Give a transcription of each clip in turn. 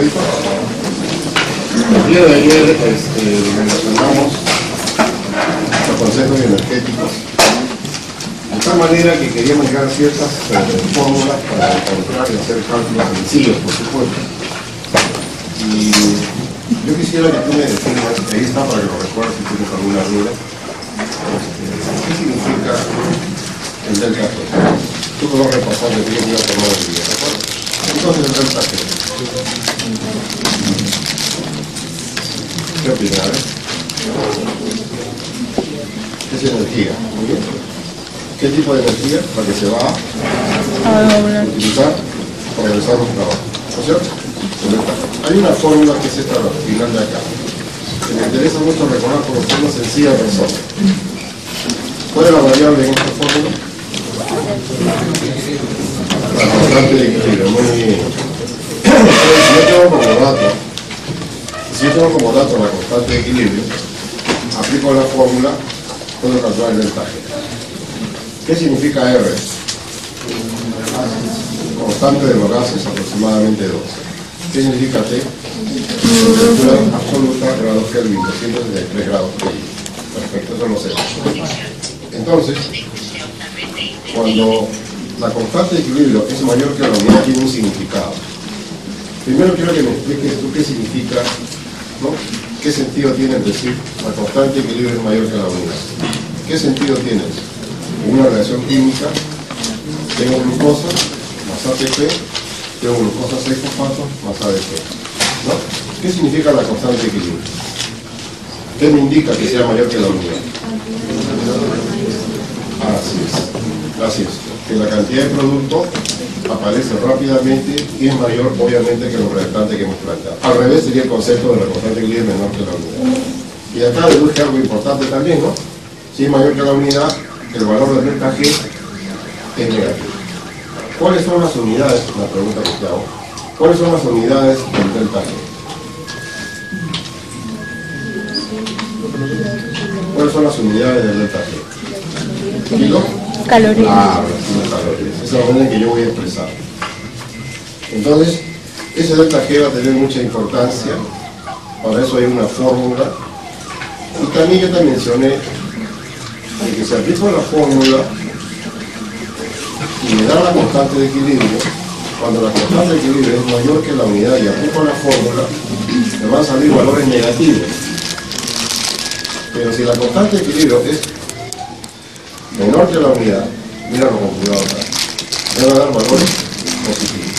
¿Clarito? El día de ayer relacionamos los conceptos energéticos de tal manera que queríamos llegar a ciertas fórmulas para encontrar y hacer cálculos sencillos, por supuesto. Y yo quisiera que tú me definas, ahí está para que lo recuerdes si tienes alguna duda, ¿qué significa el delta G? Tú lo vas a repasar de bien a tomar el día, ¿de acuerdo? Entonces el delta G. ¿Qué opinas? Es energía, muy bien. ¿Qué tipo de energía? La que se va a utilizar para realizar un trabajo, ¿no es cierto? Hay una fórmula que es esta final de acá, que me interesa mucho recordar por una sencilla razón. ¿Cuál es la variable en esta fórmula? La constante de equilibrio, muy bien. Si yo tengo como dato la constante de equilibrio, aplico la fórmula, puedo calcular el delta G. ¿Qué significa R? Constante de los gases, aproximadamente 2. ¿Qué significa T? Temperatura absoluta, grados Kelvin, 273 grados Kelvin. Perfecto, eso lo sé. Entonces, cuando la constante de equilibrio es mayor que la unidad, tiene un significado. Primero quiero que me expliques tú qué significa, ¿no? ¿Qué sentido tiene decir la constante de equilibrio es mayor que la unidad? ¿Qué sentido tiene? En una reacción química, tengo glucosa más ATP, tengo glucosa 6-fosfato más ADP, ¿no? ¿Qué significa la constante de equilibrio? ¿Qué me indica que sea mayor que la unidad? Así es, que la cantidad de producto aparece rápidamente y es mayor, obviamente, que los restantes que hemos planteado. Al revés sería el concepto de la constante de equilibrio menor que la unidad. Y acá deduje algo importante también, ¿no? Si es mayor que la unidad, el valor del delta G es negativo. ¿Cuáles son las unidades? La pregunta que te hago. ¿Cuáles son las unidades del delta G? ¿Cuáles son las unidades del delta G? ¿Kilo? Calorías. Kilocalorías. Esa es la manera en que yo voy a expresar. Entonces, ese delta G va a tener mucha importancia. Para eso hay una fórmula. Y también yo te mencioné que si aplico la fórmula y me da la constante de equilibrio, cuando la constante de equilibrio es mayor que la unidad y aplico la fórmula, me van a salir valores negativos. Pero si la constante de equilibrio es menor que la unidad, míralo con cuidado acá, me va a dar valores positivos.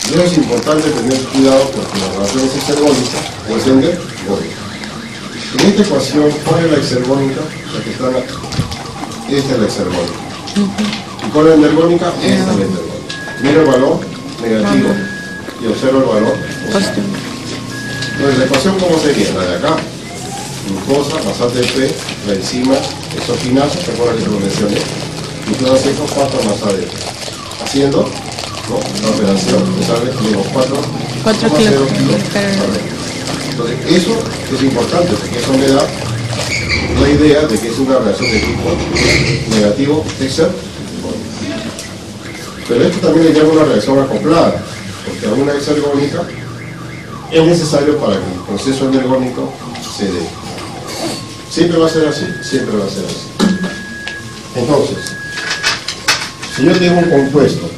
Y eso es importante tener cuidado porque la relación es exergónica o es endergónica. En esta ecuación, ¿cuál es la exergónica? La que está aquí. Esta es la exergónica. ¿Y cuál es la endergónica? Esta es la endergónica. Mira el valor negativo y observa el valor positivo. Entonces, la ecuación, ¿cómo sería? La de acá. Glucosa más ATP, la enzima exogenasa, ¿te acuerdas que te lo mencioné? Glucosa 6-fosfato más ADP. Haciendo, ¿no?, la operación, me sale menos 4 kilos. Entonces, eso es importante porque eso me da la idea de que es una reacción de tipo negativo exergónico. Pero esto también le llama una reacción acoplada, porque a una exergónica es necesario para que el proceso endergónico se dé. Siempre va a ser así, siempre va a ser así. Entonces, si yo tengo un compuesto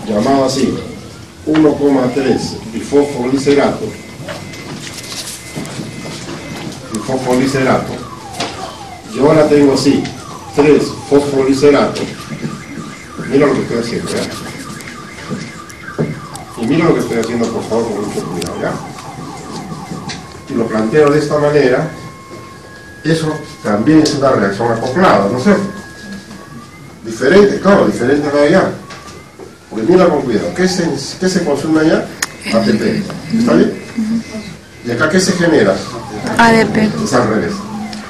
llamado así, 1,3 bifosfoliserato, yo ahora tengo así, 3 fosfoliserato, mira lo que estoy haciendo, ¿ya? Y mira lo que estoy haciendo, por favor, con mucho cuidado, ¿ya? Y lo planteo de esta manera, eso también es una reacción acoplada, ¿no sé? Diferente, claro, diferente a la de allá. Porque mira con cuidado, ¿qué se consume allá? ATP, ¿está bien? ¿Y acá qué se genera? ADP. Es al revés.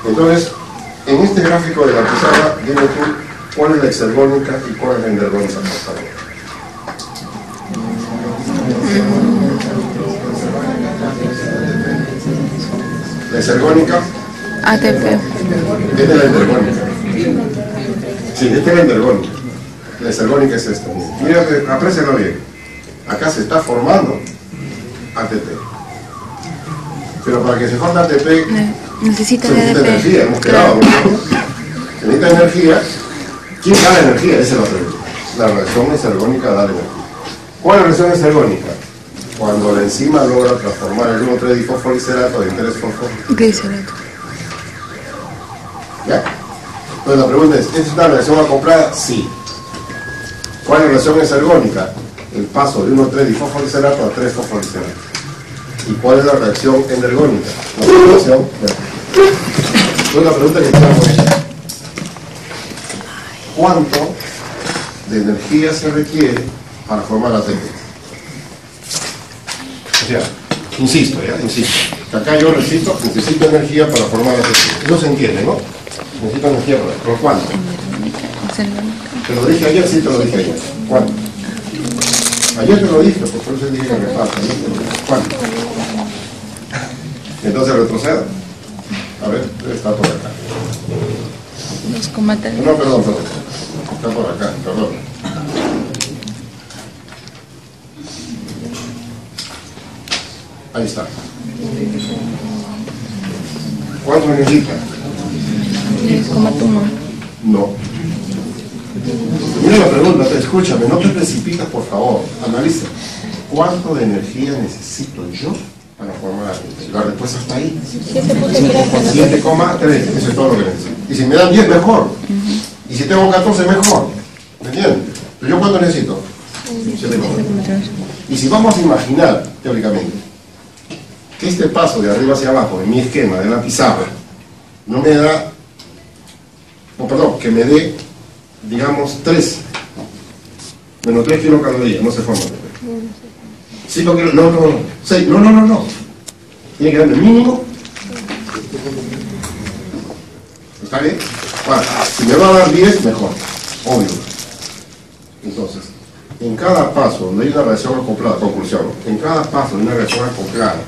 Entonces, en este gráfico de la pizarra, dime tú cuál es la exergónica y cuál es la endergónica, por favor. La exergónica. ATP. Esta es la endergónica. Sí, esta es la endergónica. La exergónica es esta. Mira, aprécialo bien. acá se está formando ATP. Pero para que se forme ATP Necesita se necesita ADP. energía, hemos quedado, ¿no? Se necesita energía. ¿Quién da la energía? Esa es la pregunta. La reacción exergónica da la energía. ¿Cuál es la reacción exergónica? Cuando la enzima logra transformar el 1,3-difosfoliserato en 3-fosfo. Glicerato. ¿Ya? Entonces la pregunta es una reacción acoplada? Sí. ¿Cuál es la reacción exergónica? El paso de 1,3-difosfoliserato a 3-fosfoliserato. ¿Y cuál es la reacción energónica? La reacción. Entonces la pregunta que tenemos es: ¿cuánto de energía se requiere para formar ATP? O sea, insisto, acá yo necesito energía para formar ATP. Eso se entiende, ¿no? Necesito energía para... ¿Por cuánto? Te lo dije ayer, sí te lo dije ayer. ¿Cuánto? Ayer te lo dije, por eso dije que me falta. ¿Cuánto? Entonces retrocedo. A ver, está por acá. 2,3. No, perdón. Está por acá, perdón. Ahí está. ¿Cuánto necesita? 10,1. No. Mira la pregunta, escúchame, no te precipitas, por favor. Analiza. ¿Cuánto de energía necesito yo para formar ATP? La respuesta está ahí. 7,3. Eso es todo lo que necesito. Y si me dan 10, mejor. Y si tengo 14, mejor. ¿Me entiendes? ¿Pero yo cuánto necesito? 7,3. Y si vamos a imaginar, teóricamente, que este paso de arriba hacia abajo en mi esquema de la pizarra no me da, que me dé, digamos, 3 menos 3 kilocalorías, no se forma ATP. 5 kilos, no, 6, no. Tiene que darme mínimo. ¿Está bien? Bueno, si me va a dar 10, mejor, obvio. Entonces, en cada paso donde hay una reacción acoplada, conclusión, en cada paso de una reacción acoplada,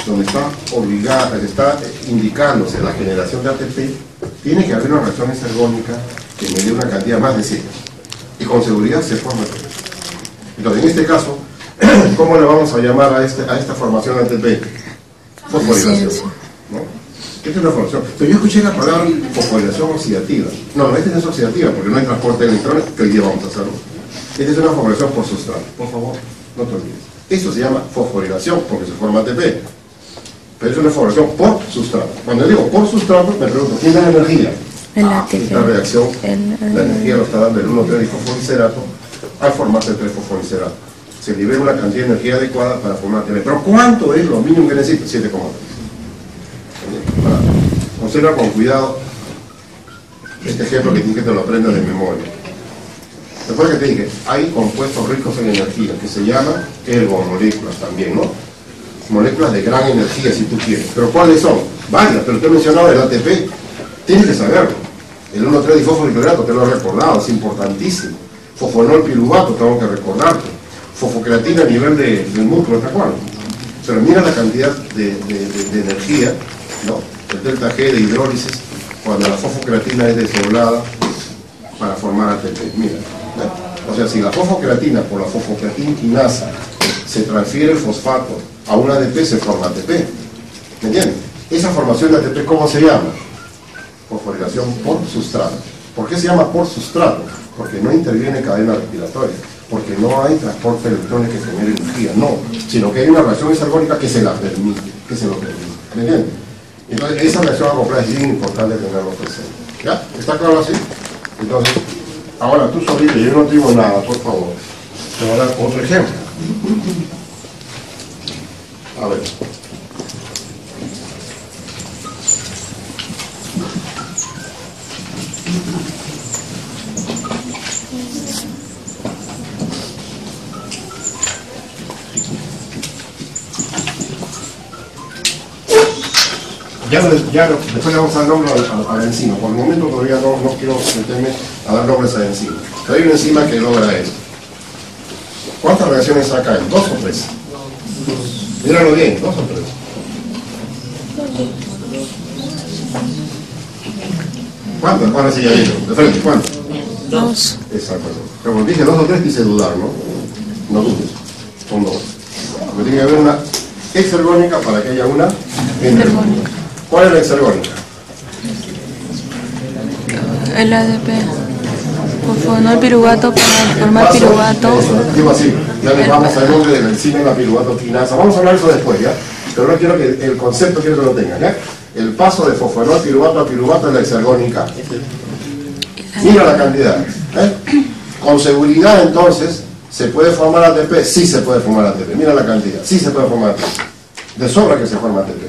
donde está obligada, está indicándose la generación de ATP, tiene que haber una reacción exergónica que me dé una cantidad más de 7. Y con seguridad se forma ATP. Entonces, en este caso, ¿cómo le vamos a llamar a esta formación de ATP? Fosforilación. ¿No? ¿Qué es una formación? Pero yo escuché la palabra fosforilación oxidativa. No, esta no es oxidativa porque no hay transporte de electrones, que hoy día vamos a hacerlo. Esta es una fosforilación por sustrato. Por favor, no te olvides. Esto se llama fosforilación porque se forma ATP. Pero es una fosforilación por sustrato. Cuando digo por sustrato, me pregunto, ¿quién da la energía? El ATP. Esta reacción, la energía lo está dando el 1,3-difosfoliserato al formarse el 3-fosfoliserato. Se libera una cantidad de energía adecuada para formar ATP. ¿Pero cuánto es lo mínimo que necesito? 7,3. Observa con cuidado este ejemplo que dije que te lo aprendas de memoria. Después que te dije, hay compuestos ricos en energía que se llaman ergomoléculas también, ¿no? Moléculas de gran energía si tú quieres. ¿Pero cuáles son? Varias, pero te he mencionado el ATP. Tienes que saberlo. El 1,3-difosforilato te lo he recordado, es importantísimo. Fosfonol piruvato, tengo que recordarte. Fosfocreatina a nivel del músculo, ¿te acuerdas? Pero mira la cantidad de energía, ¿no? El delta G de hidrólisis, cuando la fosfocreatina es desdoblada para formar ATP. Mira, ¿no? O sea, si la fosfocreatina por la fosfocreatinquinasa se transfiere el fosfato a un ADP, se forma ATP. ¿Me entiendes? Esa formación de ATP, ¿cómo se llama? Fosforilación por sustrato. ¿Por qué se llama por sustrato? Porque no interviene cadena respiratoria, porque no hay transporte de electrones que genere energía, no, sino que hay una reacción exergónica que se la permite, que se lo permite. ¿Me entiendes? Entonces, esa reacción acoplada es bien importante tenerlo presente. ¿Ya? ¿Está claro así? Entonces, ahora tú solito, yo no digo nada, por favor. Te voy a dar otro ejemplo. A ver. Después le vamos a dar nombre a la enzima. Por el momento todavía no quiero meterme a dar nombres a la enzima. Pero hay una enzima que logra esto. ¿Cuántas reacciones saca él? 2 o 3. Míralo bien, 2 o 3. ¿Cuántas? Ahora sí ya digo. De frente, ¿cuántas? 2. Exactamente. Como dije 2 o 3, quise dudar, ¿no? No dudes. son dos. Porque tiene que haber una exergónica para que haya una endergónica. ¿Cuál es la exergónica? El ADP. Fosfonol piruvato para formar piruvato. Digo así, ya les vamos al nombre de la enzima y la piruvato quinasa. Vamos a hablar de eso después, ¿ya? Pero no quiero que el concepto quiero que lo tengan, ¿ya? El paso de fosfonol piruvato a piruvato es la exergónica. Mira la cantidad. Con seguridad, entonces, ¿se puede formar ATP? Sí se puede formar ATP. Mira la cantidad. Sí se puede formar ATP. De sobra que se forma ATP.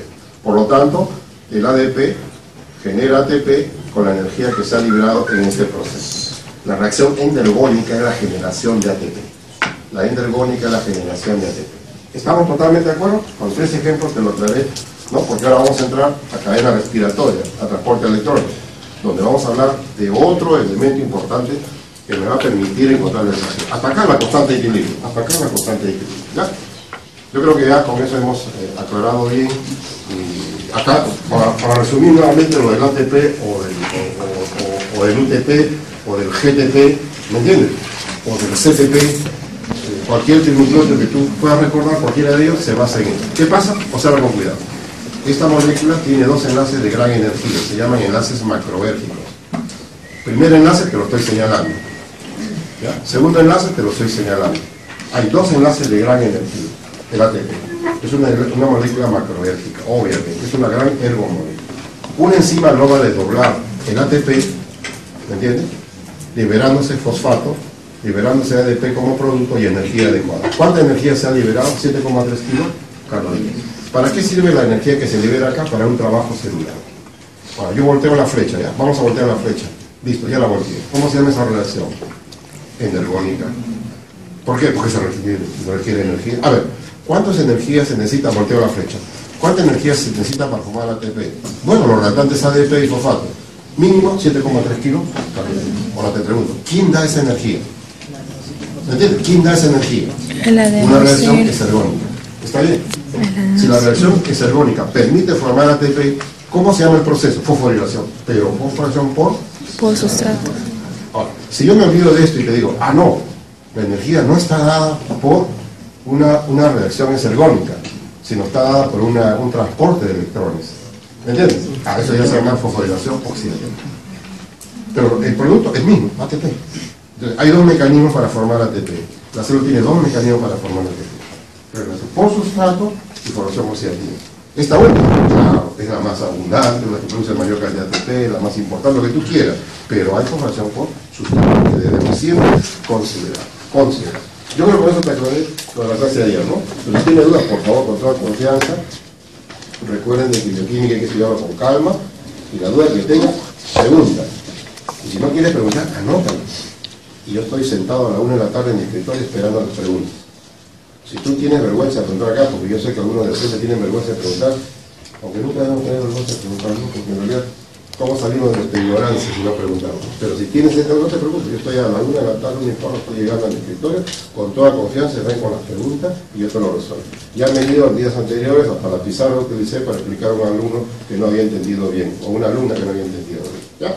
Por lo tanto, el ADP genera ATP con la energía que se ha liberado en este proceso. La reacción endergónica es la generación de ATP. La endergónica es la generación de ATP. ¿Estamos totalmente de acuerdo? Con 3 ejemplos te lo traeré, ¿no? Porque ahora vamos a entrar a cadena respiratoria, a transporte de electrones, donde vamos a hablar de otro elemento importante que me va a permitir encontrar el desafío. Hasta acá la constante de equilibrio. Hasta acá la constante de equilibrio. ¿Ya? Yo creo que ya con eso hemos aclarado bien. Y acá, para resumir nuevamente lo del ATP o del UTP o del GTP, ¿me entiendes? O del CTP, cualquier trinucleótido que tú puedas recordar, cualquiera de ellos se basa en esto. ¿Qué pasa? Observa con cuidado. Esta molécula tiene 2 enlaces de gran energía, se llaman enlaces macrovérticos. Primer enlace te lo estoy señalando. ¿Ya? Segundo enlace te lo estoy señalando. Hay 2 enlaces de gran energía. El ATP es una molécula macrovértica, obviamente, es una gran ergomolécula. Una enzima logra desdoblar el ATP, ¿me entiendes? Liberándose fosfato, liberándose ADP como producto y energía adecuada. ¿Cuánta energía se ha liberado? 7,3 kilocalorías. ¿Para qué sirve la energía que se libera acá? Para un trabajo celular. Bueno, yo volteo la flecha, ya. Vamos a voltear la flecha. Listo, ya la volteé. ¿Cómo se llama esa relación? Endergónica. ¿Por qué? Porque se requiere energía. A ver, ¿cuántas energías se necesita? Volteo la flecha. ¿Cuánta energía se necesita para formar ATP? Bueno, los reactantes ADP y fosfato. Mínimo 7,3 kilocalorías. Ahora te pregunto, ¿quién da esa energía? ¿Me entiendes? ¿Quién da esa energía? Una reacción exergónica. ¿Está bien? Si la reacción exergónica permite formar ATP, ¿cómo se llama el proceso? Fosforilación. Pero fosforilación por sustrato. Ahora, si yo me olvido de esto y te digo, no, la energía no está dada por una reacción exergónica, sino está dada por un transporte de electrones. ¿Me entiendes? Eso ya se llama fosforilación oxidativa. Pero el producto es mismo, ATP. Entonces, hay 2 mecanismos para formar ATP. La célula tiene 2 mecanismos para formar ATP. Regulación por sustrato y formación oxidativa. Esta última, claro, es la más abundante, la que produce la mayor cantidad de ATP, la más importante, lo que tú quieras. Pero hay formación por sustrato que debemos siempre considerar. Yo creo que con eso te aclaré con la clase de ayer, ¿no? Pero si tiene dudas, por favor, con toda confianza, recuerden de que bioquímica hay que estudiarlo con calma, y la duda que tenga, pregunta. Y si no quieres preguntar, anótalo. Y yo estoy sentado a la 1 de la tarde en mi escritorio esperando las preguntas. Si tú tienes vergüenza de preguntar acá, porque yo sé que algunos de ustedes tienen vergüenza de preguntar, aunque nunca debemos tener vergüenza de preguntar, ¿no? Porque en realidad, ¿cómo salimos de nuestra ignorancia si no preguntamos? Pero si tienes esto, no te preocupes, yo estoy a la 1 de la tarde, no importa, estoy llegando al escritorio, con toda confianza, ven con las preguntas y yo te lo resuelvo. Ya me he ido en días anteriores hasta la pizarra que utilicé para explicar a un alumno que no había entendido bien, o una alumna que no había entendido bien. ¿Ya?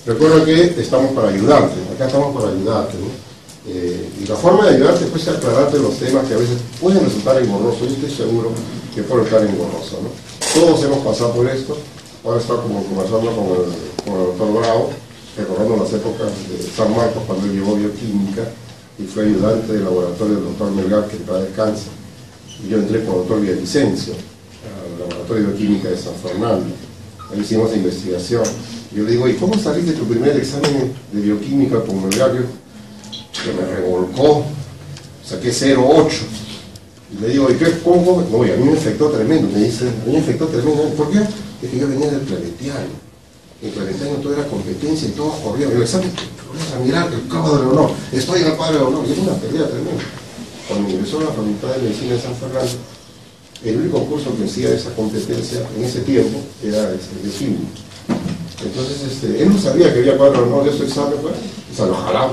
Recuerda que estamos para ayudarte, acá estamos para ayudarte, ¿no? Y la forma de ayudarte es aclararte los temas que a veces pueden resultar engorrosos. Yo estoy seguro que puede estar engorroso, ¿no? Todos hemos pasado por esto. Ahora está como conversando con el doctor Bravo, recordando las épocas de San Marcos cuando él llevó bioquímica y fue ayudante del laboratorio del doctor Melgar, que está de cáncer. Y yo entré con el doctor Villavicencio al laboratorio de bioquímica de San Fernando. Ahí hicimos investigación. Yo le digo, ¿y cómo saliste de tu primer examen de bioquímica con Melgar? Que me revolcó, saqué 0,8. Y le digo, ¿y qué pongo? No, y a mí me afectó tremendo. Me dice, a mí me afectó tremendo. ¿Por qué? Es que yo venía del planetario. En el planetario todo era competencia y todos corrían. El examen, a mirar el cuadro de honor. Estoy en el cuadro de honor. Y es una pérdida tremenda. Cuando ingresó a la Facultad de Medicina de San Fernando, el único curso que hacía esa competencia en ese tiempo era de química. Entonces, él no sabía que había cuadro de honor de ese examen, bueno, se lo jalaba.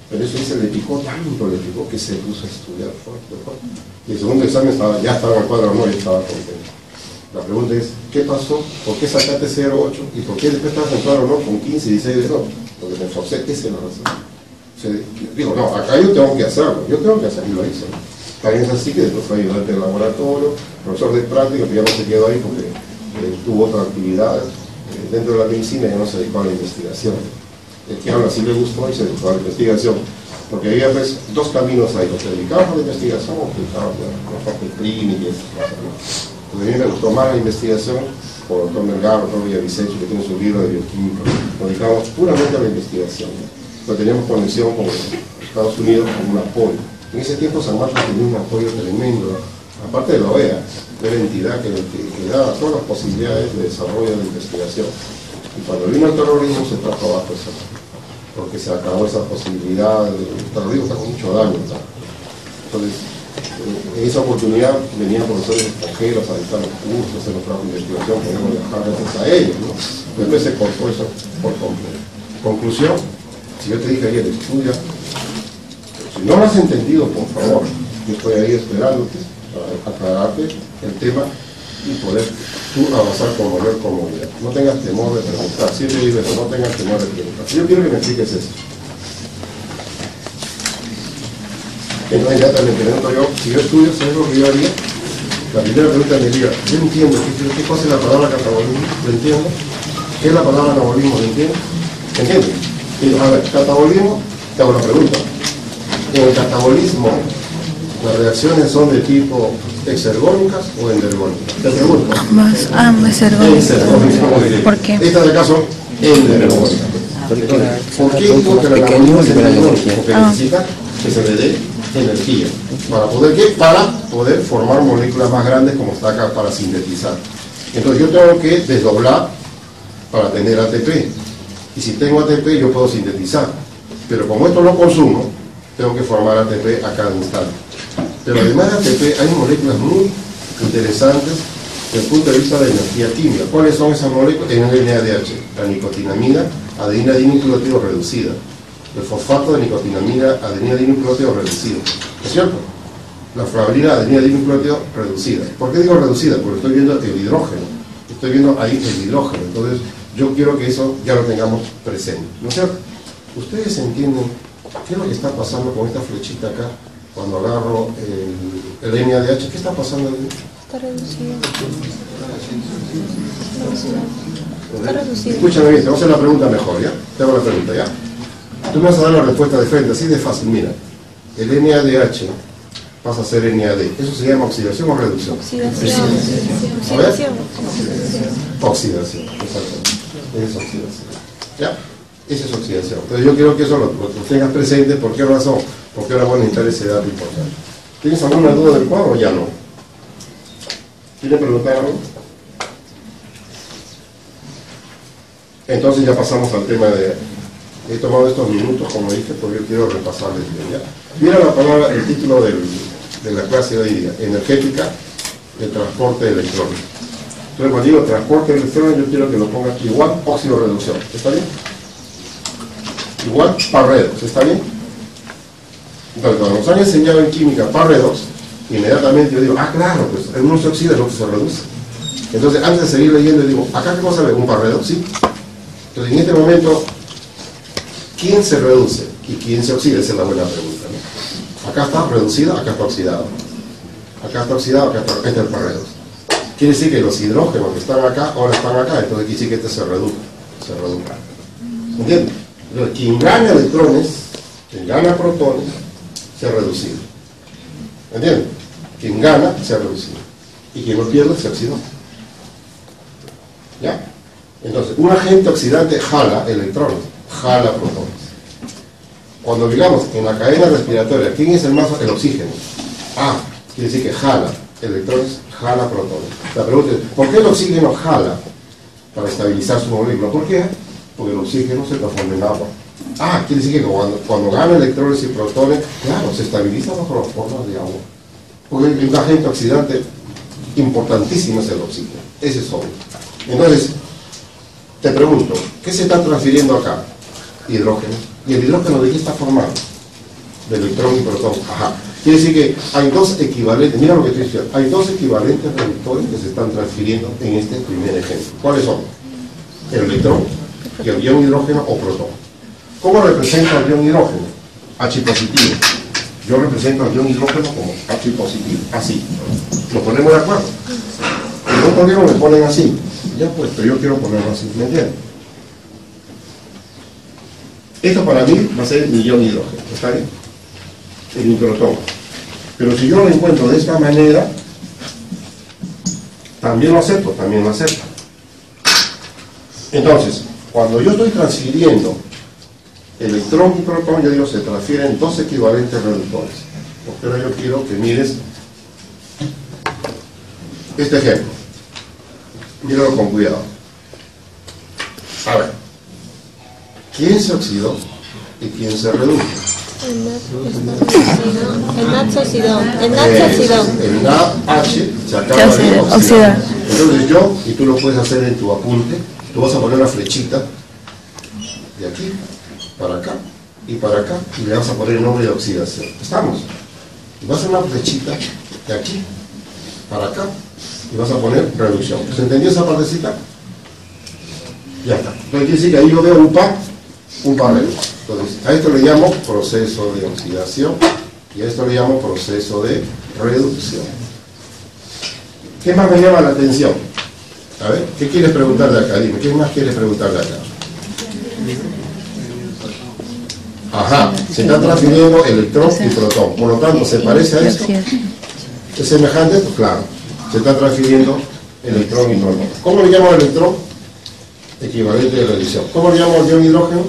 Pero eso le picó tanto, que se puso a estudiar fuerte. Y el segundo examen ya estaba en el cuadro de honor y estaba contento. La pregunta es, ¿qué pasó? ¿Por qué sacaste 0,8? ¿Y por qué después estabas en el cuadro de honor con 15 y 16 de no? Porque me esforcé, esa es la razón. Digo, no, acá yo tengo que hacerlo, y lo hice. También es así que después fue ayudante de laboratorio, profesor de práctica, pero ya no se quedó ahí porque tuvo otras actividades. Dentro de la medicina ya no se dedicó a la investigación. El que habla sí le gustó y se dedicó a la investigación. Porque había pues, dos caminos ahí, los que dedicaban a la investigación o que dedicaban a la parte clínica y esas cosas, ¿no? Entonces a mí me gustó más la investigación, por el doctor Melgar, el doctor Villavicencio, que tiene su libro de bioquímica. Nos dedicamos puramente a la investigación, ¿no? Pero teníamos conexión con Estados Unidos con un apoyo. En ese tiempo San Marcos tenía un apoyo tremendo, aparte de la OEA, de la entidad que daba todas las posibilidades de desarrollo de la investigación. Y cuando vino el terrorismo se trajo abajo eso, porque se acabó esa posibilidad. El terrorismo está con mucho daño, ¿no? Entonces, en esa oportunidad venían profesores extranjeros a dictar los cursos, a hacer los trabajos de investigación, podemos viajar gracias a ellos, ¿no? Después se cortó eso por completo. Conclusión, si yo te dije ayer, estudia, si no lo has entendido, por favor, yo estoy ahí esperándote para aclararte el tema y poder tú avanzar con mayor comodidad. No tengas temor de preguntar, siempre digo eso, no tengas temor de preguntar. Yo quiero que me expliques eso. Entonces ya también pregunto yo, si yo estudio, ¿sabes lo que yo haría? La primera pregunta me diría, yo entiendo, ¿qué cosa es la palabra catabolismo? ¿Lo entiendo? ¿Qué es la palabra anabolismo? ¿Lo entiendo? ¿Entiendes? Y a ver, catabolismo, te hago una pregunta. En el catabolismo, ¿las reacciones son de tipo exergónicas o endergónicas? Te pregunto. Ambas ergónicas. ¿Por qué? Estas de acá son endergónicas. ¿Por qué digo que el anabolismo es endergónico? Porque necesita que se le dé energía. ¿Para poder qué? Para poder formar moléculas más grandes como está acá, para sintetizar. Entonces yo tengo que desdoblar para tener ATP. Y si tengo ATP yo puedo sintetizar. Pero como esto lo consumo, tengo que formar ATP a cada instante. Pero además de ATP hay moléculas muy interesantes desde el punto de vista de energía química. ¿Cuáles son esas moléculas? En el NADH, la nicotinamida, adenina dinucleótido reducida. El fosfato de nicotinamida, adenina dinucleótido reducido. ¿No es cierto? La flavalina, adenina dinucleótido reducida. ¿Por qué digo reducida? Porque estoy viendo el hidrógeno. Estoy viendo ahí el hidrógeno. Entonces, yo quiero que eso ya lo tengamos presente. ¿No es cierto? ¿Ustedes entienden qué es lo que está pasando con esta flechita acá? Cuando agarro el NADH, ¿qué está pasando ahí? Está reducido. Está reducido. Escúchame bien, te voy a hacer la pregunta mejor, ¿ya? Te hago la pregunta, ¿ya? Tú me vas a dar la respuesta de frente, así de fácil. Mira, el NADH pasa a ser NAD. ¿Eso se llama oxidación o reducción? Oxidación. Oxidación, exactamente. Es oxidación. ¿Ya? Esa es oxidación. Entonces yo quiero que eso lo tengas presente. ¿Por qué razón? Porque ahora voy a necesitar ese dato importante. ¿Tienes alguna duda del cuadro o ya no? ¿Quiere preguntar algo? Entonces ya pasamos al tema de... He tomado estos minutos, como dije, porque yo quiero repasarles bien, ¿ya? Mira la palabra, el título de la clase de hoy día, energética de transporte de electrones. Entonces cuando digo transporte de electrones, yo quiero que lo ponga aquí, igual óxido reducción, ¿está bien? Igual par-redox, ¿está bien? Entonces cuando nos han enseñado en química par-redox, inmediatamente yo digo, ah claro, pues el uno se oxida, el otro se reduce. Entonces antes de seguir leyendo, digo, ¿acá qué cosa ve? ¿Un par-redox? Sí. Entonces en este momento, ¿quién se reduce y quién se oxida? Esa es la buena pregunta, ¿no? Acá está reducido, acá está oxidado. Acá está oxidado, acá está el par-redox. Quiere decir que los hidrógenos que están acá, ahora están acá, entonces quiere decir que este se reduce. ¿Entiendes? Entonces, quien gana electrones, quien gana protones, se ha reducido. ¿Entiendes? Quien gana, se ha reducido. Y quien lo pierde, se oxidó. ¿Ya? Entonces, un agente oxidante jala electrones, jala protones. Cuando digamos en la cadena respiratoria, ¿quién es el más? El oxígeno. Quiere decir que jala electrones, jala protones. La pregunta es, ¿por qué el oxígeno jala? Para estabilizar su molécula. ¿Por qué? Porque el oxígeno se transforma en agua. Quiere decir que cuando gana electrones y protones, claro, se estabiliza bajo las formas de agua. Porque un agente oxidante importantísimo es el oxígeno. Ese es obvio. Entonces, te pregunto, ¿qué se está transfiriendo acá? Hidrógeno. ¿Y el hidrógeno de qué está formado? De electrón y protón. Quiere decir que hay dos equivalentes, mira lo que estoy diciendo, hay dos equivalentes reductores que se están transfiriendo en este primer ejemplo. ¿Cuáles son? El electrón y el ion hidrógeno o protón. ¿Cómo representa el ion hidrógeno? H positivo. yo represento al ion hidrógeno como H positivo, así. Nos ponemos de acuerdo. Si no ponieron, me ponen así. Ya pues, pero yo quiero ponerlo así, ¿me entienden? Esto para mí va a ser mi ion hidrógeno, ¿está bien? El microtomo. Pero si yo lo encuentro de esta manera, también lo acepto, Entonces, cuando yo estoy transfiriendo electrón y protón, yo digo, se transfieren dos equivalentes reductores. Pero yo quiero que mires este ejemplo. Míralo con cuidado. A ver, ¿quién se oxidó y quién se redujo? El NAD se oxidó. El NADH se acaba de oxidar. Entonces yo, y tú lo puedes hacer en tu apunte, tú vas a poner una flechita de aquí para acá y para acá y le vas a poner el nombre de oxidación. ¿Estamos? Y vas a hacer una flechita de aquí para acá y vas a poner reducción. ¿Se entendió esa partecita? Ya está. Entonces quiere decir que ahí yo veo un par reductor. Entonces a esto le llamo proceso de oxidación y a esto le llamo proceso de reducción. ¿Qué más me llama la atención? A ver, ¿qué quieres preguntar de acá? Dime, ¿qué más quieres preguntar de acá? Ajá, se está transfiriendo electrón y protón. Por lo tanto, ¿se parece a esto? ¿Es semejante a esto? Claro. Se está transfiriendo electrón y protón. ¿Cómo le llamo al electrón? Equivalente de reducción. ¿Cómo le llamo al ion hidrógeno?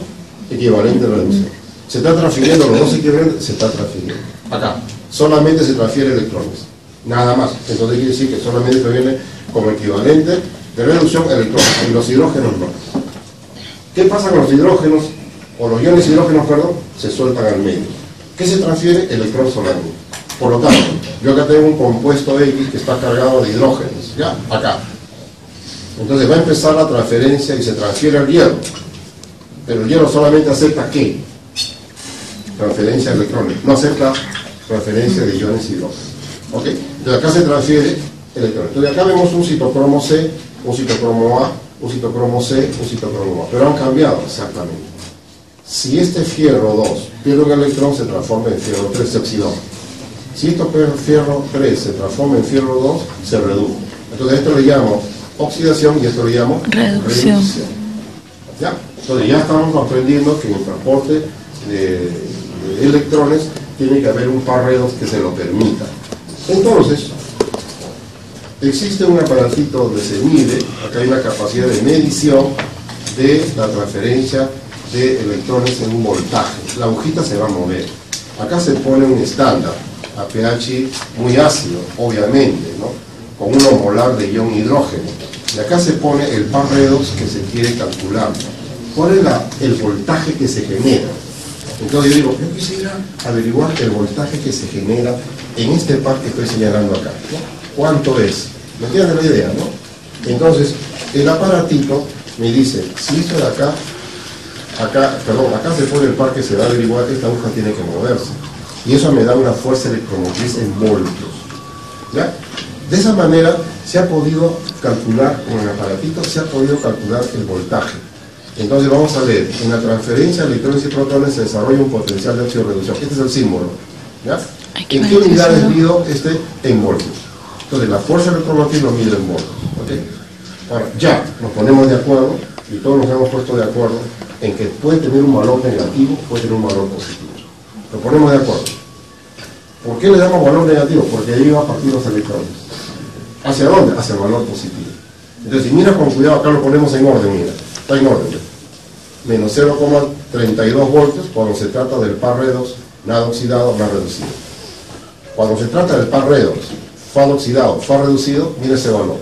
Equivalente de reducción. Se está transfiriendo los dos equivalentes, se está transfiriendo. Acá, solamente se transfiere electrones. Nada más. Entonces quiere decir que solamente esto viene como equivalente de reducción electrón. Y los hidrógenos no. ¿Qué pasa con los hidrógenos? O los iones hidrógenos, perdón, se sueltan al medio. ¿Qué se transfiere? Electrón solamente. Por lo tanto, yo acá tengo un compuesto X que está cargado de hidrógenos, ¿ya? Acá. Entonces va a empezar la transferencia y se transfiere al hierro. Pero el hierro solamente acepta ¿qué? Transferencia de electrones. No acepta transferencia de iones hidrógenos. ¿Ok? Entonces acá se transfiere electrones. Entonces acá vemos un citocromo C, un citocromo A, un citocromo C, un citocromo A. Pero han cambiado exactamente. Si este fierro 2 pierde un electrón, se transforma en fierro 3, se oxidó. Si esto fierro 3 se transforma en fierro 2, se redujo. Entonces esto le llamo oxidación y esto le llamo reducción. ¿Ya? Entonces ya estamos aprendiendo que en el transporte de electrones tiene que haber un par redox que se lo permita. Entonces, existe un aparatito donde se mide, acá hay una capacidad de medición de la transferencia de electrones en un voltaje. La agujita se va a mover. Acá se pone un estándar a pH muy ácido, obviamente, ¿no? Con 1 molar de ion hidrógeno. Y acá se pone el par redox que se quiere calcular. ¿Cuál es el voltaje que se genera? Entonces yo digo, yo quisiera averiguar el voltaje que se genera en este par que estoy señalando acá, ¿no? ¿Cuánto es? ¿Me entienden la idea, no? Entonces, el aparatito me dice, si esto de acá se pone el par que se va a averiguar, esta aguja tiene que moverse. Y eso me da una fuerza electromotriz en voltios. ¿Ya? De esa manera se ha podido calcular, con el aparatito se ha podido calcular el voltaje. Entonces vamos a ver, en la transferencia de electrones y protones se desarrolla un potencial de oxidorreducción. Este es el símbolo. ¿Ya? ¿En qué unidades mido este? En voltios. Entonces la fuerza electromotriz lo mido en voltios. ¿Okay? Ahora, ya nos ponemos de acuerdo, y todos nos hemos puesto de acuerdo, en que puede tener un valor negativo, puede tener un valor positivo. Nos ponemos de acuerdo. ¿Por qué le damos valor negativo? Porque ahí va a partir los electrones. ¿Hacia dónde? Hacia el valor positivo. Entonces, si miras con cuidado, acá lo ponemos en orden, mira. Está en orden. Menos 0,32 voltios cuando se trata del par redox, nada oxidado, más reducido. Cuando se trata del par redox, FAD oxidado, FAD reducido, mira ese valor.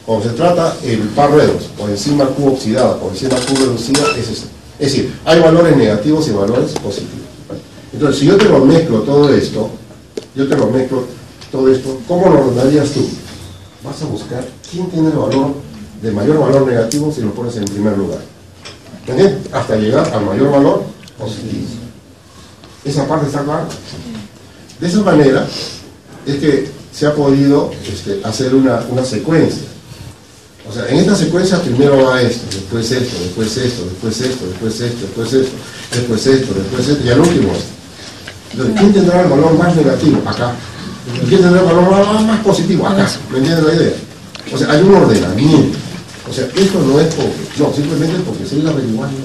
Cuando se trata el par redox, por encima Q oxidada, por encima Q reducida, es ese. Es decir, hay valores negativos y valores positivos. Entonces, si yo te lo mezclo todo esto, ¿cómo lo ordenarías tú? Vas a buscar quién tiene el valor de mayor valor negativo si lo pones en primer lugar. ¿Entiendes? Hasta llegar al mayor valor positivo. ¿Esa parte está clara? De esa manera es que se ha podido hacer una secuencia. O sea, en esta secuencia primero va esto, después esto, después esto, después esto, después esto, después esto, después esto, después esto, y al último esto. Entonces, ¿quién tendrá el valor más negativo? Acá. ¿Y quién tendrá el valor más positivo? Acá. ¿Me entienden la idea? O sea, hay un ordenamiento. O sea, esto no es porque, no, simplemente porque se iba averiguando,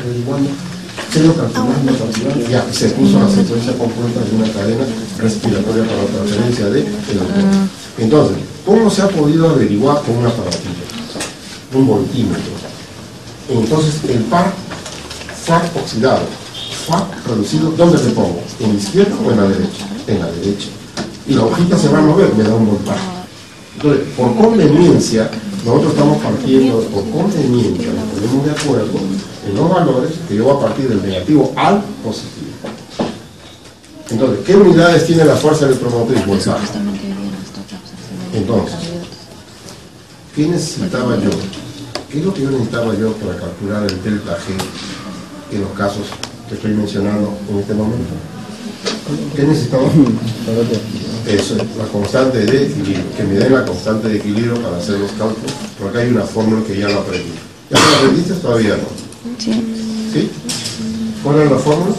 se iba calculando, ya se puso la secuencia compuesta de una cadena respiratoria para la transferencia de electrones. Entonces, ¿cómo se ha podido averiguar con un aparatito? Un voltímetro. Entonces, el par oxidado, FAR reducido, ¿dónde le pongo? ¿En la izquierda o en la derecha? En la derecha. Y la hojita se va a mover, me da un voltaje. Entonces, por conveniencia, nosotros estamos partiendo, por conveniencia, nos ponemos de acuerdo en los valores que yo voy a partir del negativo al positivo. Entonces, ¿qué unidades tiene la fuerza electromotriz? Voltaje. Entonces, ¿qué necesitaba yo? ¿Qué es lo que yo necesitaba yo para calcular el delta G en los casos que estoy mencionando en este momento? ¿Qué necesitaba? Eso, la constante de equilibrio, que me den la constante de equilibrio para hacer los cálculos, porque hay una fórmula que ya la aprendí. ¿Ya la aprendiste? Todavía no. Sí. ¿Sí? ¿Cuál es la fórmula?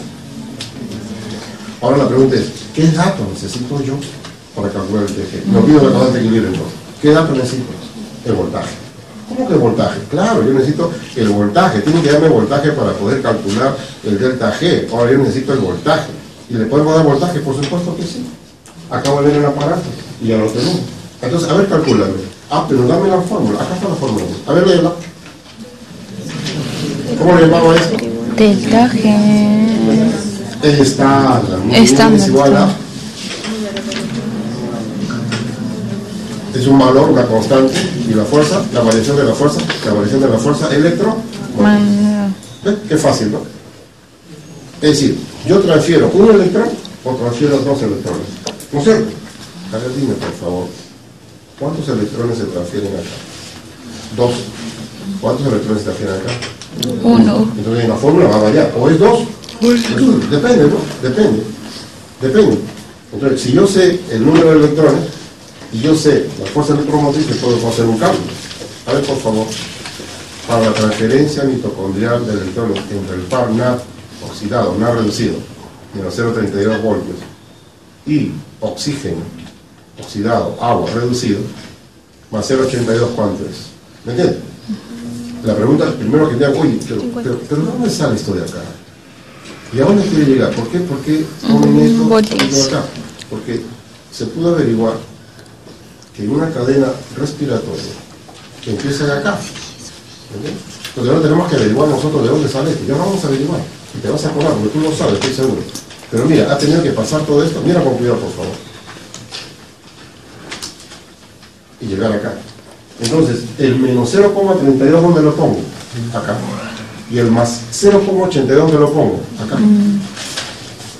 Ahora la pregunta es, ¿qué dato necesito yo para calcular el TG? Me olvido la constante de equilibrio entonces. ¿Qué dato necesito? El voltaje. ¿Cómo que el voltaje? Claro, yo necesito el voltaje. Tiene que darme voltaje para poder calcular el delta G. Ahora yo necesito el voltaje. ¿Y le podemos dar voltaje? Por supuesto que sí. Acabo de ver el aparato y ya lo tenemos. Entonces, a ver, calcúlame. Ah, pero dame la fórmula. Acá está la fórmula. A ver, léela. ¿Cómo le llamamos a eso? Delta G. Estándar. Es igual a... Es un valor, una constante, y la fuerza, la variación de la fuerza electro. ¿Ves? Qué fácil, ¿no? Es decir, yo transfiero un electrón o transfiero dos electrones. No sé. A ver, dime, por favor. ¿Cuántos electrones se transfieren acá? Dos. ¿Cuántos electrones se transfieren acá? Uno. Entonces en la fórmula va a variar. O es dos. Depende, ¿no? Depende. Entonces, si yo sé el número de electrones y yo sé la fuerza electromotriz, puedo hacer un cálculo. A ver, por favor. Para la transferencia mitocondrial de electrones entre el par NAD oxidado, NAD reducido, menos 0,32 voltios, y oxígeno oxidado, agua reducido, más 0,82, ¿cuánto es? ¿Me entiendes? La pregunta primero que te hago, oye, pero ¿dónde sale esto de acá? ¿Y a dónde quiere llegar? ¿Por qué ponen esto acá? Porque se pudo averiguar que en una cadena respiratoria que empieza de acá, ¿entiendes? Entonces ahora tenemos que averiguar nosotros de dónde sale esto. Ya lo vamos a averiguar. Y te vas a acordar, porque tú lo sabes, estoy seguro. Pero mira, ha tenido que pasar todo esto. Mira con cuidado, por favor. Y llegar acá. Entonces, el menos 0,32, ¿dónde lo pongo? Acá. Y el más 0,82, ¿dónde lo pongo? Acá.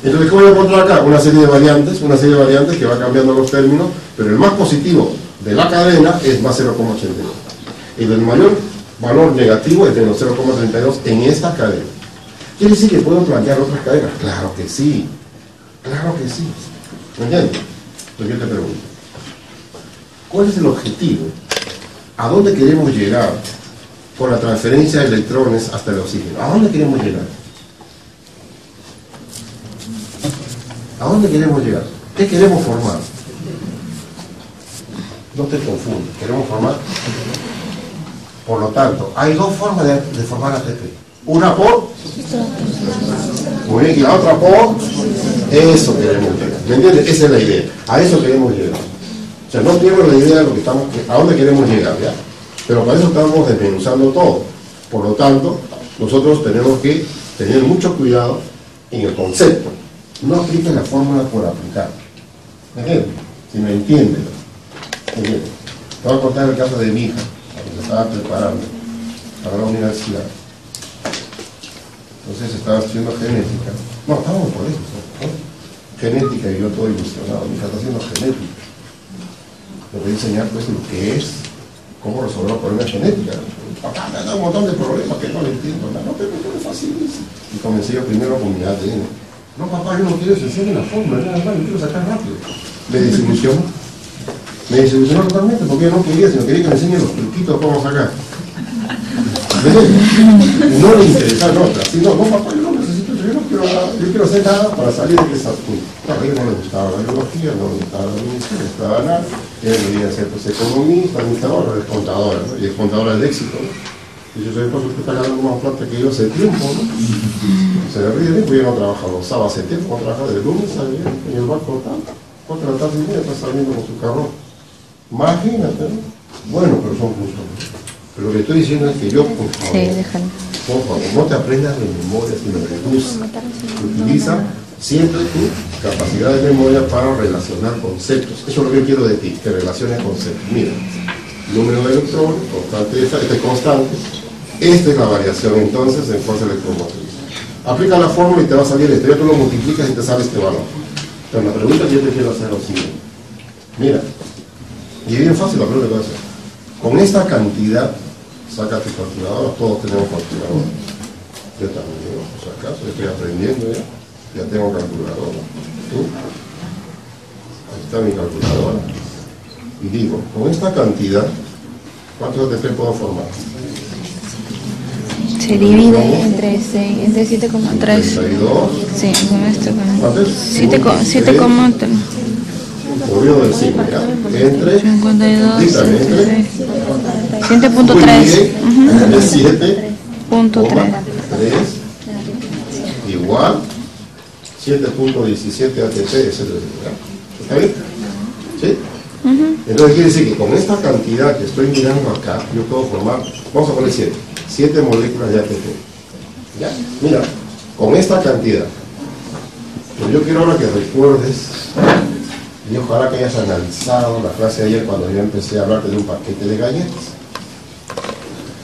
Entonces, ¿qué voy a encontrar acá? Una serie de variantes que va cambiando los términos, pero el más positivo de la cadena es más 0,82. Y el mayor valor negativo es de menos 0,32 en esta cadena. ¿Quiere decir que puedo plantear otras cadenas? Claro que sí. ¿Me entiendes? Entonces yo te pregunto, ¿cuál es el objetivo? ¿A dónde queremos llegar con la transferencia de electrones hasta el oxígeno? ¿A dónde queremos llegar? ¿A dónde queremos llegar? ¿Qué queremos formar? No te confundas, queremos formar. Por lo tanto, hay dos formas de formar ATP. Una por, muy bien, y la otra por, eso queremos llegar. ¿Me entiendes? Esa es la idea. A eso queremos llegar. O sea, no pierdo la idea de lo que estamos, a dónde queremos llegar, ¿ya? Pero para eso estamos desmenuzando todo. Por lo tanto, nosotros tenemos que tener mucho cuidado en el concepto. No apliques la fórmula por aplicar. ¿Me entiendes? Si me entiendes. ¿Me entiendes? Te voy a contar el caso de mi hija, que se estaba preparando para la universidad. Entonces estaba haciendo genética. No, estábamos por eso, ¿no? Genética, y yo todo ilusionado. Mi hija está haciendo genética. Le voy a enseñar pues lo que es, cómo resolver los problemas genéticos. Papá, me da un montón de problemas que no le entiendo. No, pero es fácil. Y comencé yo primero con mi ADN. No, papá, yo no quiero enseñar la fórmula, nada más, yo quiero sacar rápido. Me desilusionó. Me desilusionó totalmente porque yo no quería, sino quería que me enseñe los truquitos de cómo sacar. No le interesaba nota. Si no, papá, yo no necesito, yo no yo quiero hacer nada para salir de esa punta. Claro, a él no le gustaba la biología, no le gustaba la medicina, no le gustaba nada. Él quería ser pues, economista, administrador, es contadora, ¿no? Y es contadora del éxito, ¿no? Y yo soy porque usted está ganando más plata que yo hace tiempo, ¿no? Se le ríe, pues yo no trabajo los sábados hace tiempo, no trabajo de lunes a viernes, en el banco tal, 4 de la tarde y media está saliendo con su carro. Imagínate, ¿no? Bueno, pero son muchos, ¿no? Pero lo que estoy diciendo es que yo, por favor, Sí, déjalo. por favor, no te aprendas de memoria, sino reduce. Utiliza siempre tu capacidad de memoria para relacionar conceptos. Eso es lo que yo quiero de ti, que relaciones conceptos. Mira, número de electrones, constante, esta es constante. Esta es la variación entonces en fuerza electromotriz. Aplica la fórmula y te va a salir esto. Ya tú lo multiplicas y te sale este valor. Pero la pregunta que yo te quiero hacer es lo siguiente. Mira, y es bien fácil la pregunta que voy a hacer. Con esta cantidad, saca tu calculadora, todos tenemos calculadora. Yo también, por si acaso, estoy aprendiendo ya tengo calculadora. ¿Tú? Ahí está mi calculadora. Y digo, con esta cantidad, ¿cuántos ATP puedo formar? Se divide entre 7,3. 32. Sí, con esto. ¿Cuántos? 7,3. Obvio del 5, ¿ya? Entre. 52. Dígame, entre. 7.3. 7.3 igual 7.17 ATP, etcétera. ¿Está bien? ¿Sí? Entonces quiere decir que con esta cantidad que estoy mirando acá, yo puedo formar, vamos a poner 7 moléculas de ATP. ¿Ya? Mira, con esta cantidad, pues yo quiero ahora que recuerdes, y ojalá que hayas analizado la clase de ayer cuando yo empecé a hablarte de un paquete de galletas.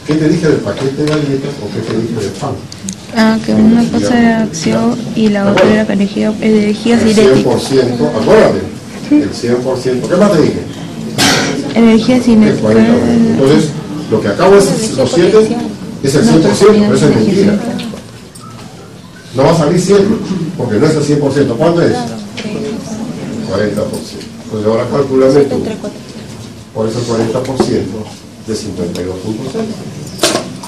¿Qué te dije del paquete de galletas o qué te dije del pan? Ah, que una cosa era acción y la otra era energía cinética. El 100%, acuérdate, el 100%, ¿qué más te dije? Energía cinética. Entonces, lo que acabo de decir, los 7, es el 100%, pero eso es mentira. No va a salir 100, porque no es el 100%. ¿Cuánto es? 40%. Pues ahora calculame tú. Por eso el 40% de 52.6.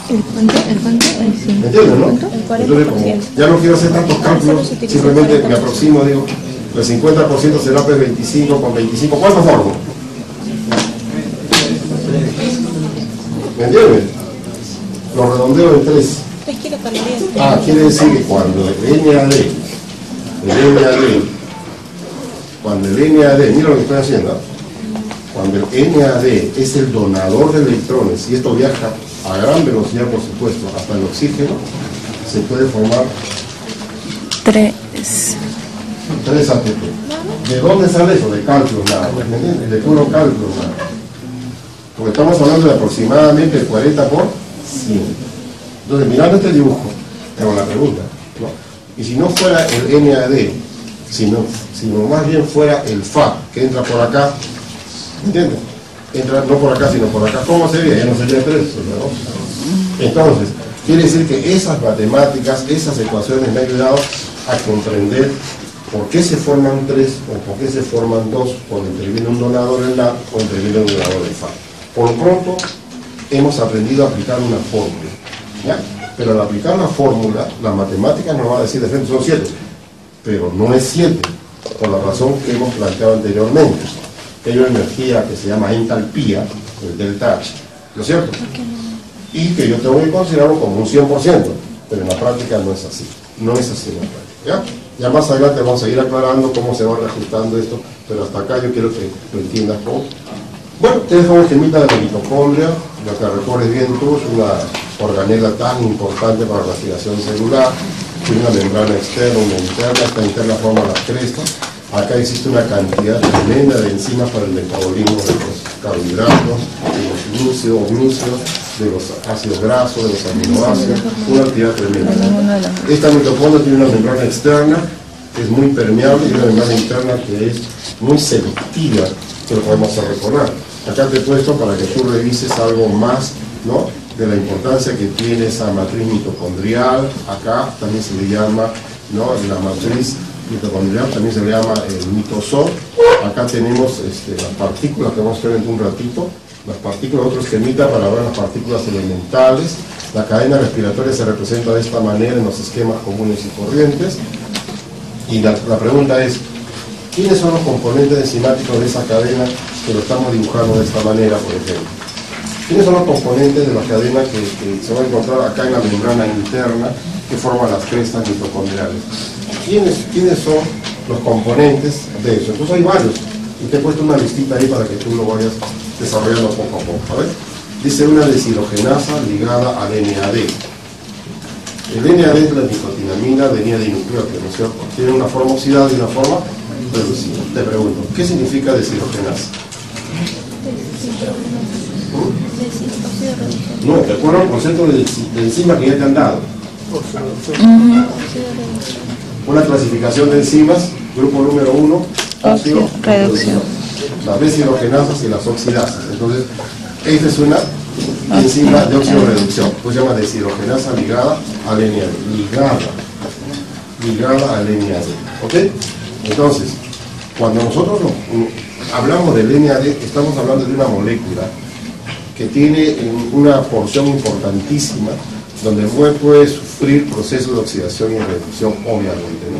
¿El cuánto? Sí. ¿Me entiendes, no? Entonces, como ya no quiero hacer tantos cálculos, simplemente me aproximo, digo, el 50% será pues 25 con 25. ¿Cuánto formo? ¿Me entiendes? Lo redondeo en 3. Ah, quiere decir que cuando el NAD, mira lo que estoy haciendo, cuando el NAD es el donador de electrones y esto viaja a gran velocidad, por supuesto, hasta el oxígeno, se puede formar 3 ATP. ¿De dónde sale eso? De cálculo nada, ¿me entiendes? De puro cálculo nada. Porque estamos hablando de aproximadamente el 40 por 100. Entonces, mirando este dibujo, tengo la pregunta, ¿no? Y si no fuera el NAD, sino más bien fuera el Fa, que entra por acá, ¿entiendes? Entra no por acá, sino por acá, ¿cómo sería? Ya no sería 3, ¿no? Entonces, quiere decir que esas matemáticas, esas ecuaciones me han ayudado a comprender por qué se forman 3 o por qué se forman 2 cuando interviene un donador en la o interviene un donador en Fa. Por lo pronto, hemos aprendido a aplicar una fórmula, ¿ya? Pero al aplicar la fórmula, la matemática nos va a decir de frente son 7, pero no es 7, por la razón que hemos planteado anteriormente. Hay una energía que se llama entalpía, el delta H, ¿no es cierto? Y que yo tengo que considerarlo como un 100%, pero en la práctica no es así, no es así en la práctica, ¿ya? Ya más adelante vamos a ir aclarando cómo se va reajustando esto, pero hasta acá yo quiero que lo entiendas todo. Bueno, te dejo un gemita de la mitocondria, lo que recuerdes bien tú, es una organela tan importante para la respiración celular, tiene una membrana externa, una interna, esta interna forma las crestas. Acá existe una cantidad tremenda de enzimas para el metabolismo de los carbohidratos, de los glúceos, de los ácidos grasos, de los aminoácidos, una actividad tremenda. Esta mitocondria tiene una membrana externa que es muy permeable y una membrana interna que es muy selectiva, que lo podemos hacer recordar. Acá te he puesto para que tú revises algo más, ¿no?, de la importancia que tiene esa matriz mitocondrial. Acá también se le llama, ¿no?, la matriz mitocondrial, también se le llama el mitosol. Acá tenemos las partículas que vamos a ver en un ratito, las partículas, otro esquemita para ver las partículas elementales. La cadena respiratoria se representa de esta manera en los esquemas comunes y corrientes. Y la pregunta es, ¿quiénes son los componentes enzimáticos de esa cadena que lo estamos dibujando de esta manera, por ejemplo? ¿Quiénes son los componentes de la cadena que se va a encontrar acá en la membrana interna que forman las crestas mitocondriales? ¿Quiénes son los componentes de eso? Entonces hay varios. Y te he puesto una listita ahí para que tú lo vayas desarrollando poco a poco. A ver. Dice una deshidrogenasa ligada al NAD. El NAD es la nicotinamina de dinucleótido, ¿no es cierto? Tiene una forma oxidada y una forma reducida. Te pregunto, ¿qué significa deshidrogenasa? No, ¿te acuerdas el concepto de enzima que ya te han dado? Una clasificación de enzimas, grupo número 1, óxido, reducción. Las deshidrogenasas y las oxidasas. Entonces, esta es una enzima de oxidorreducción, pues se llama deshidrogenasa ligada al NAD. Ligada al NAD. ¿Ok? Entonces, cuando nosotros hablamos del NAD, estamos hablando de una molécula que tiene una porción importantísima donde puede sufrir procesos de oxidación y reducción, obviamente, ¿no?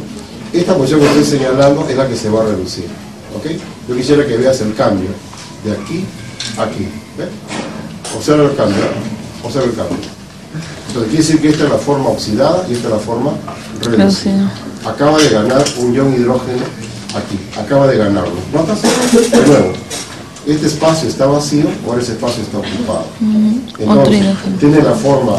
Esta porción que estoy señalando es la que se va a reducir. ¿Ok? Yo quisiera que veas el cambio de aquí a aquí. ¿Ves? Observa el cambio. Observa el cambio. Entonces quiere decir que esta es la forma oxidada y esta es la forma reducida. Acaba de ganar un ion hidrógeno aquí. Acaba de ganarlo. ¿Notas? De nuevo. Este espacio está vacío, ahora ese espacio está ocupado. Entonces, tiene la forma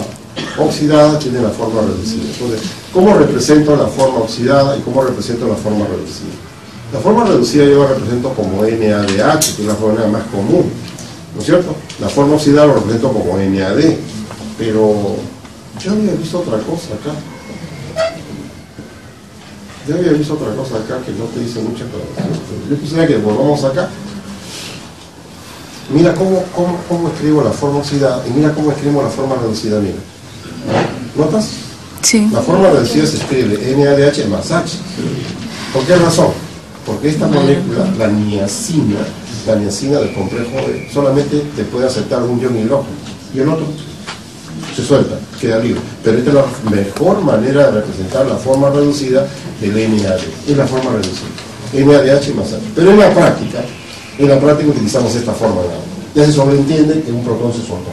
oxidada, tiene la forma reducida. Entonces, ¿cómo represento la forma oxidada y cómo represento la forma reducida? La forma reducida yo la represento como NADH, que es la forma más común, ¿no es cierto? La forma oxidada lo represento como NAD, pero yo había visto otra cosa acá. Ya había visto otra cosa acá que no te dice mucha cosa. Yo quisiera que volvamos acá. Mira cómo escribo la forma oxidada y mira cómo escribo la forma reducida. Mira. ¿Notas? Sí. La forma reducida se escribe NADH más H. ¿Por qué razón? Porque esta molécula, la niacina del complejo B, solamente te puede aceptar un ion hidrógeno y el otro se suelta, queda libre. Pero esta es la mejor manera de representar la forma reducida del NAD. Es la forma reducida. NADH más H. Pero en la práctica utilizamos esta forma. Ya se sobreentiende que un protón se soltó.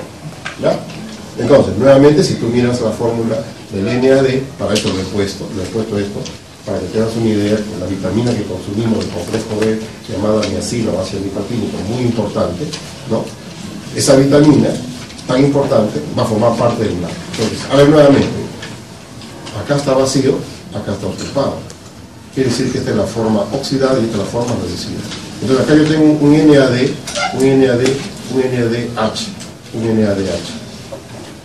¿Ya? Entonces, nuevamente, si tú miras la fórmula del NAD, para eso le he puesto esto, para que tengas una idea, con la vitamina que consumimos del complejo B, llamada niacina o ácido nicotínico, muy importante, ¿no? Esa vitamina tan importante va a formar parte del NAD. Entonces, a ver nuevamente, acá está vacío, acá está ocupado. Quiere decir que esta es la forma oxidada y esta es la forma reducida. Entonces acá yo tengo un NADH.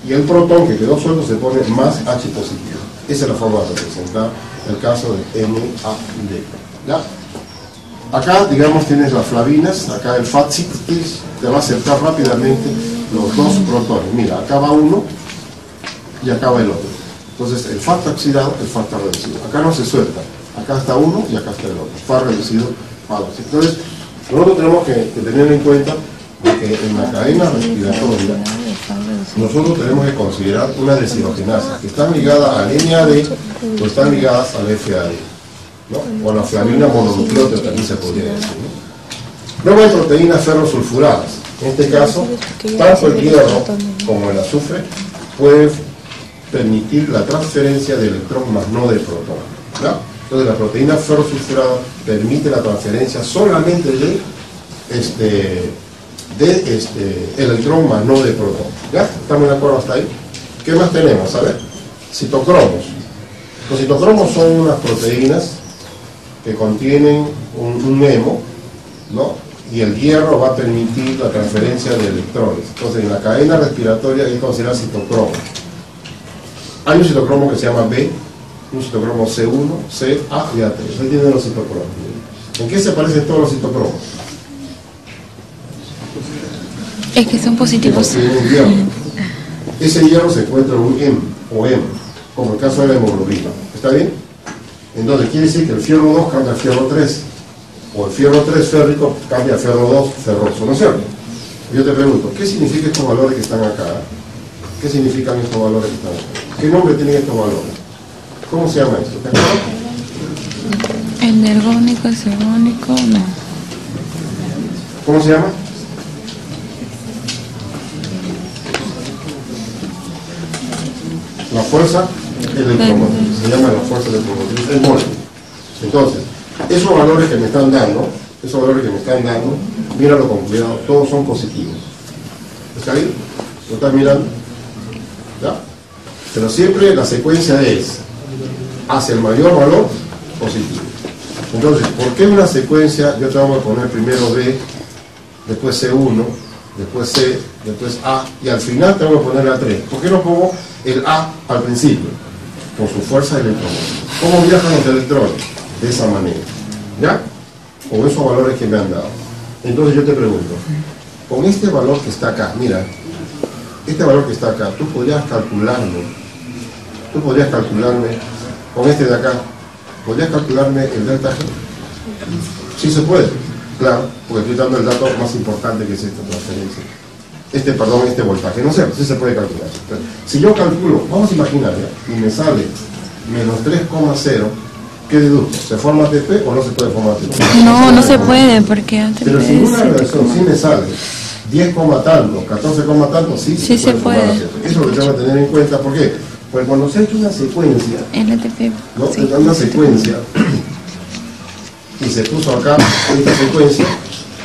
Y el protón que quedó suelto se pone más H positivo. Esa es la forma de representar el caso del NAD. ¿Ya? Acá, digamos, tienes las flavinas, acá el FAT6 te va a aceptar rápidamente los dos protones. Mira, acá va uno y acá va el otro. Entonces el FAT oxidado, el FAT está reducido. Acá no se suelta. Acá está uno y acá está el otro. FAT reducido, FAT oxidado. Entonces, nosotros tenemos que tener en cuenta que en la cadena respiratoria nosotros tenemos que considerar una deshidrogenasa que están ligadas al NAD o están ligadas al FAD, ¿no? O la flavina mononucleótida también se podría decir, ¿no? Luego hay proteínas ferrosulfuradas. En este caso, tanto el hierro como el azufre pueden permitir la transferencia de electrón más no de protón, ¿no? Entonces la proteína ferrosulfurada permite la transferencia solamente de electrón más no de protón. ¿Ya? ¿Estamos de acuerdo hasta ahí? ¿Qué más tenemos? A ver, citocromos. Los citocromos son unas proteínas que contienen un hemo, ¿no? Y el hierro va a permitir la transferencia de electrones. Entonces en la cadena respiratoria hay que considerar citocromos. Hay un citocromo que se llama B, un citocromo C1, C, A y A3. Ahí tienen los citocromos. ¿En qué se parecen todos los citocromos? Es que son positivos. Ese hierro se encuentra en un M o M, como el caso de la hemoglobina. ¿Está bien? Entonces quiere decir que el fierro 2 cambia al fierro 3, o el fierro 3 férrico cambia al fierro 2 ferroso, ¿no es cierto? Yo te pregunto, ¿qué significa estos valores que están acá? ¿Qué significan estos valores que están acá? ¿Qué nombre tienen estos valores? ¿Cómo se llama esto? ¿Te acuerdas? Energónico, sergónico, no. ¿Cómo se llama? La fuerza electromotriz. Se llama la fuerza electromotriz. Es mole. Entonces, esos valores que me están dando, míralo con cuidado, todos son positivos. ¿Está bien? ¿Lo estás mirando? ¿Ya? Pero siempre la secuencia es hacia el mayor valor positivo. Entonces, ¿por qué una secuencia? Yo te voy a poner primero B, después C1, después C, después A, y al final te voy a poner la 3. ¿Por qué no pongo el A al principio? Por su fuerza electromotriz. ¿Cómo viajan los electrones? De esa manera. ¿Ya? Con esos valores que me han dado. Entonces yo te pregunto, con este valor que está acá, mira, este valor que está acá, tú podrías calcularme con este de acá, ¿podrías calcularme el delta G? Sí se puede, claro, porque estoy dando el dato más importante que es esta transferencia. Este voltaje, no sé, sí se puede calcular. Entonces, si yo calculo, vamos a imaginar, ¿ya? Y me sale menos 3,0, ¿qué deduzco? ¿Se forma ATP o no se puede formar ATP? No, no se puede, porque ATP pero si una es reacción sí me sale 10, tanto, 14, tanto, sí se puede. formar ATP. Eso es lo que tengo que tener en cuenta. ¿Por qué? Pues cuando se ha hecho una secuencia, LTP, ¿no? sí, Una secuencia, y se puso acá esta secuencia,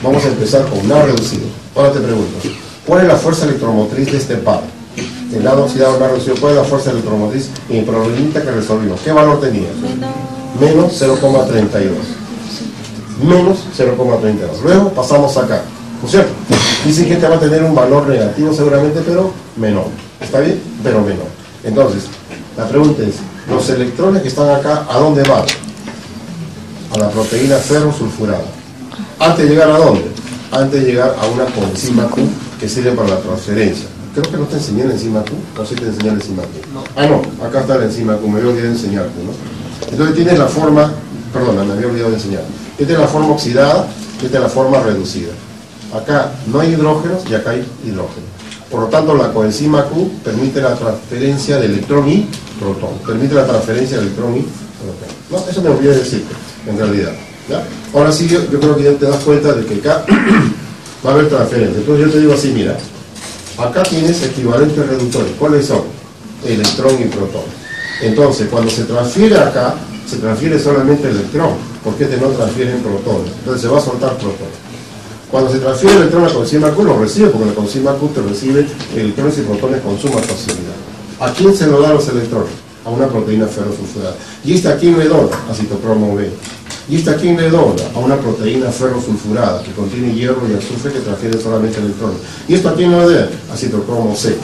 vamos a empezar con nada reducido. Ahora te pregunto, ¿cuál es la fuerza electromotriz de este par? El lado oxidado, nada reducido, ¿cuál es la fuerza electromotriz? En el problemita que resolvimos, ¿qué valor tenía? Menos 0,32. Menos 0,32. Luego pasamos acá, ¿no es cierto? Dice que este va a tener un valor negativo seguramente, pero menor. ¿Está bien? Pero menor. Entonces, la pregunta es, los electrones que están acá, ¿a dónde van? A la proteína ferrosulfurada. ¿Antes de llegar a dónde? Antes de llegar a una coenzima Q que sirve para la transferencia. Creo que no te enseñé la enzima Q, o sí te enseñé la enzima Q. Ah, no, acá está la enzima Q, me había olvidado de enseñarte, ¿no? Entonces tienes la forma, perdona, me había olvidado de enseñar. Esta es la forma oxidada, esta es la forma reducida. Acá no hay hidrógenos y acá hay hidrógeno. Por lo tanto, la coenzima Q permite la transferencia de electrón y protón. Permite la transferencia de electrón y protón. No, eso me olvidé decirte, en realidad. ¿Ya? Ahora sí, yo creo que ya te das cuenta de que acá va a haber transferencia. Entonces yo te digo así, mira, acá tienes equivalentes reductores. ¿Cuáles son? Electrón y protón. Entonces, cuando se transfiere acá, se transfiere solamente electrón, porque este no transfiere protones. Entonces se va a soltar protón. Cuando se transfiere el electrón a la coenzima Q, lo recibe, porque la coenzima Q te recibe electrones y protones con suma facilidad. ¿A quién se lo dan los electrones? A una proteína ferrosulfurada. ¿Y esta a quién le dona? A citocromo B. ¿Y esta a quién le dona? A una proteína ferrosulfurada que contiene hierro y azufre que transfiere solamente electrones. ¿Y esto a quién le da? A citocromo C.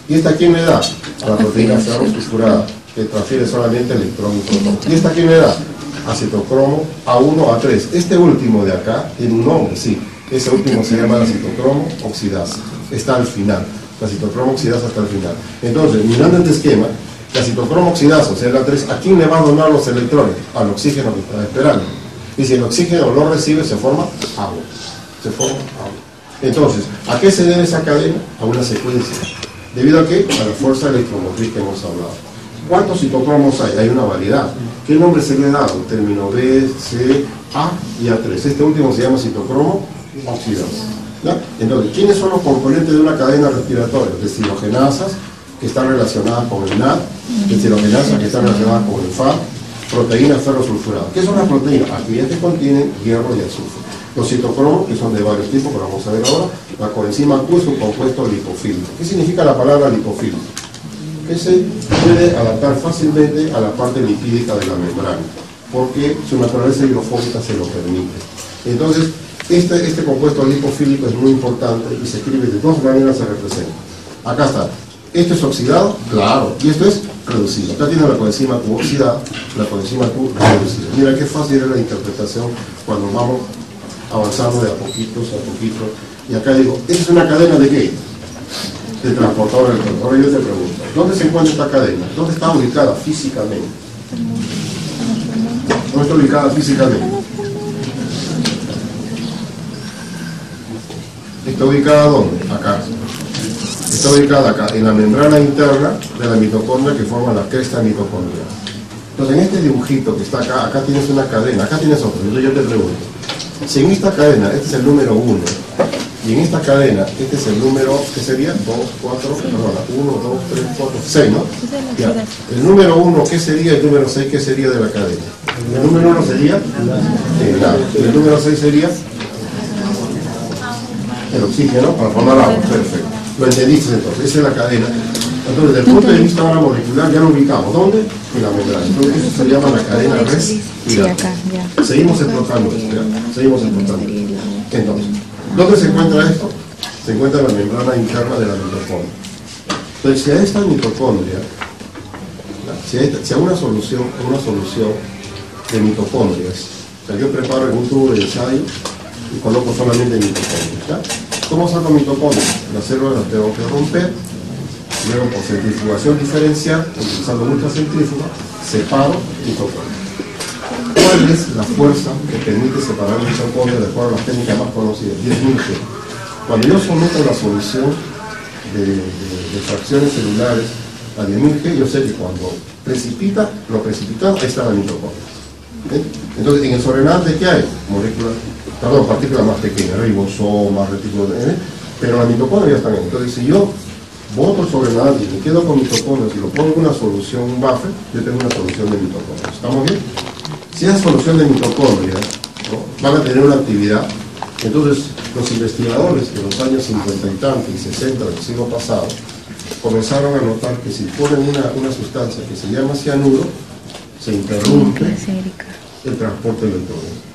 ¿Y esta a quién le da? A la proteína ferrosulfurada que transfiere solamente electrón y protón. ¿Y esta a quién le da? A citocromo A1, A3. Este último de acá tiene un nombre, sí. Ese último se llama la citocromo oxidasa. Está al final. La citocromo oxidasa está al final. Entonces, mirando este esquema, la citocromo oxidasa, o sea, la 3, ¿a quién le va a donar los electrones? Al oxígeno que está esperando. Y si el oxígeno lo recibe, se forma agua. Se forma agua. Entonces, ¿a qué se debe esa cadena? A una secuencia. ¿Debido a qué? A la fuerza electromotriz que hemos hablado. ¿Cuántos citocromos hay? Hay una variedad. ¿Qué nombre se le ha dado? Término B, C, A y A3. Este último se llama citocromo oxidasa. ¿Ya? Entonces, ¿quiénes son los componentes de una cadena respiratoria? Deshidrogenasas, que están relacionadas con el NAD, deshidrogenasas, que están relacionadas con el FAD, proteínas ferrosulfuradas. ¿Qué son las proteínas? Aquellas que contienen hierro y azufre. Los citocromos, que son de varios tipos, que vamos a ver ahora. La coenzima Q es un compuesto lipofílico. ¿Qué significa la palabra lipofílico? Que se puede adaptar fácilmente a la parte lipídica de la membrana, porque su naturaleza hidrofóbica se lo permite. Entonces, este compuesto lipofílico es muy importante y se escribe de dos maneras, se representa. Acá está. ¿Esto es oxidado? Claro. Y esto es reducido. Acá tiene la coenzima Q oxidada, la coenzima Q reducida. Mira qué fácil es la interpretación cuando vamos avanzando de a poquitos a poquito. Y acá digo, ¿esta es una cadena de qué? De transportador electrónico. Ahora yo te pregunto, ¿dónde se encuentra esta cadena? ¿Dónde está ubicada físicamente? ¿Dónde está ubicada físicamente? ¿Está ubicada dónde? Acá. está ubicada acá, en la membrana interna de la mitocondria que forma la cresta mitocondrial. Entonces, en este dibujito que está acá, acá tienes una cadena, acá tienes otro. Entonces yo te pregunto, si en esta cadena, este es el número 1, y en esta cadena, este es el número, ¿qué sería? 2, 4, perdona, 1, 2, 3, 4, 6, ¿no? Ya. El número 1, ¿qué sería? El número 6, ¿qué sería de la cadena? El número 1 sería el agua. El número 6 sería el oxígeno para formar agua. Perfecto. Lo entendiste entonces, esa es la cadena. Entonces, desde el punto de vista ahora molecular, ya lo ubicamos. ¿Dónde? En la membrana. Entonces, eso se llama la cadena respiratoria. Sí, acá, ya. Seguimos explotando esto, ¿ya? Seguimos explotando. Entonces, ¿dónde se encuentra esto? Se encuentra en la membrana interna de la mitocondria. Entonces, si a esta mitocondria, si a una solución de mitocondrias, o sea, yo preparo en un tubo de ensayo y coloco solamente mitocondrias, ¿ya? ¿Cómo saco mitocondrias? Las células las tengo que romper, luego por centrifugación diferencial, utilizando ultracentrífuga, separo mitocondrias. ¿Cuál es la fuerza que permite separar mitocondrias de acuerdo a las técnicas más conocidas? 10.000 G. Cuando yo someto la solución de fracciones celulares a 10.000 G, yo sé que cuando precipita, lo precipitado, ahí está la mitocondria. ¿Sí? Entonces, en el sobrenadante, ¿qué hay? Partículas más pequeñas, ribosomas, retículos, pero la mitocondria ya están ahí. Entonces, si yo boto el sobrenadante y me quedo con mitocondrias y lo pongo en una solución, un buffer, yo tengo una solución de mitocondrias. ¿Estamos bien? Si esa solución de mitocondrias, ¿no?, van a tener una actividad, entonces los investigadores de los años 50 y tantos y 60 del siglo pasado comenzaron a notar que si ponen una sustancia que se llama cianuro, se interrumpe el transporte de electrones.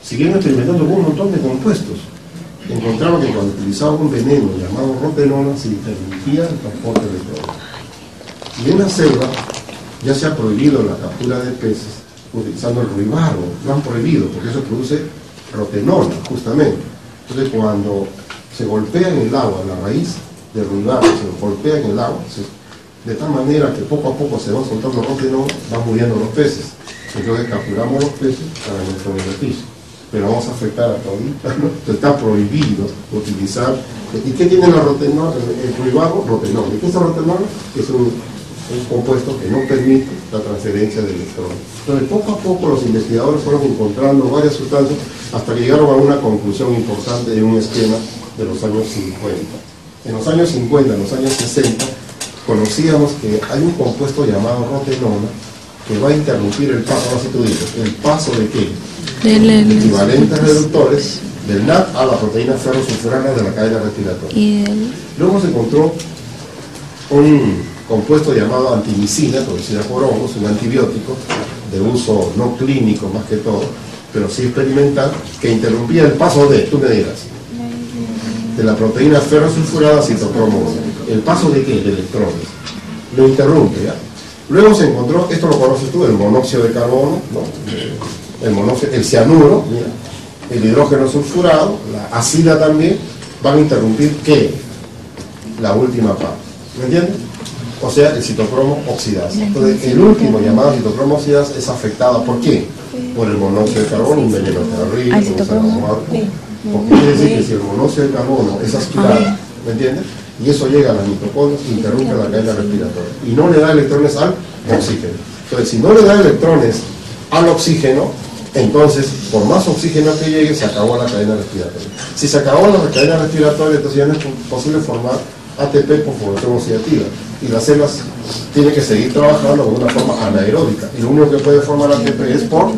Siguieron experimentando con un montón de compuestos. Encontraron que cuando utilizaban un veneno llamado rotenona se interrumpía el transporte de electrones. Y en la selva ya se ha prohibido la captura de peces utilizando el ruibarbo, lo han prohibido porque eso produce rotenona, justamente. Entonces, cuando se golpea en el agua, la raíz del ruibarbo se golpea en el agua, de tal manera que poco a poco se va soltando rotenona, van muriendo los peces. Entonces, capturamos los peces para nuestro beneficio. Pero vamos a afectar a todita, ¿no? Entonces, está prohibido utilizar. ¿Y qué tiene la rotenona? El ruibarbo, rotenona. ¿Y qué es la rotenona? Es un compuesto que no permite la transferencia de electrones. Entonces, poco a poco los investigadores fueron encontrando varias sustancias hasta que llegaron a una conclusión importante de un esquema de los años 50. En los años 50, en los años 60, conocíamos que hay un compuesto llamado rotenona que va a interrumpir el paso, así tú dices, ¿el paso de qué? Equivalentes reductores del NAD a la proteína ferrosulfurana de la cadena respiratoria. Luego se encontró un compuesto llamado antimicina, producida por hongos, un antibiótico de uso no clínico más que todo, pero sí experimental, que interrumpía el paso de, tú me dirás, de la proteína ferrosulfurada a citocromo 1. ¿El paso de qué? De electrones. Lo interrumpe, ¿ya? Luego se encontró, esto lo conoces tú, el monóxido de carbono, ¿no? El cianuro, mira, el hidrógeno sulfurado, la acida también, van a interrumpir ¿qué? La última parte. ¿Me entiendes? O sea, el citocromo oxidasa. Entonces, el último llamado citocromo oxidasa es afectado ¿por qué? Por el monóxido de carbono, un veneno terrible, porque quiere decir que si el monóxido de carbono es aspirado, ¿me entiendes? Y eso llega a las mitocondrias, interrumpe la cadena respiratoria y no le da electrones al oxígeno. Entonces, si no le da electrones al oxígeno, entonces, por más oxígeno que llegue, se acabó la cadena respiratoria. Si se acabó la cadena respiratoria, entonces ya no es posible formar ATP por formación oxidativa. Y las células tienen que seguir trabajando de una forma anaeróbica. Y lo único que puede formar ATP es por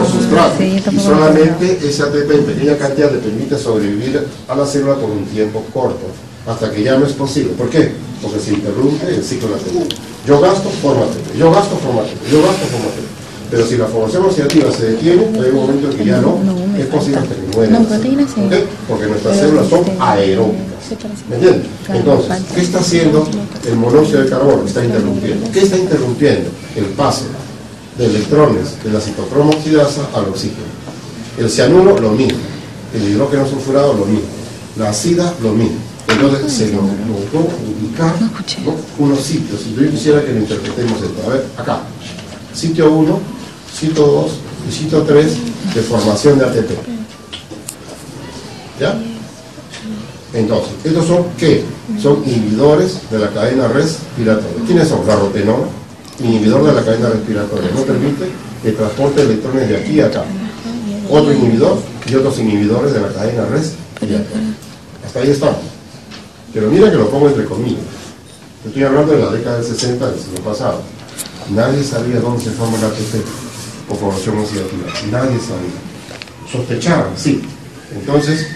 sustrato. Y solamente ese ATP en pequeña cantidad le permite sobrevivir a la célula por un tiempo corto, hasta que ya no es posible. ¿Por qué? Porque se interrumpe el ciclo de ATP. Yo gasto, forma ATP. Yo gasto, forma ATP. Yo gasto, forma ATP. Pero si la formación oxidativa se detiene, hay un momento en que ya no es posible hasta que muere. ¿Okay? Porque nuestras células son aeróbicas. ¿Me entiendes? Entonces, ¿qué está haciendo el monóxido de carbono? Está interrumpiendo. ¿Qué está interrumpiendo? El paso de electrones de la citocromo oxidasa al oxígeno. El cianuro, lo mismo. El hidrógeno sulfurado, lo mismo. La acida, lo mismo. Entonces se logró ubicar, ¿no?, unos sitios. Y yo quisiera que lo interpretemos esto. A ver, acá. Sitio 1, sitio 2 y sitio 3 de formación de ATP. ¿Ya? Entonces, ¿estos son qué? Son inhibidores de la cadena respiratoria. ¿Quiénes son? La rotenona, inhibidor de la cadena respiratoria. No permite el transporte de electrones de aquí a acá. Otro inhibidor y otros inhibidores de la cadena respiratoria. Hasta ahí estamos. Pero mira que lo pongo entre comillas. Estoy hablando de la década del 60 del siglo pasado. Nadie sabía dónde se forma el ATP por formación oxidativa. Nadie sabía. Sospechaban, sí. Entonces,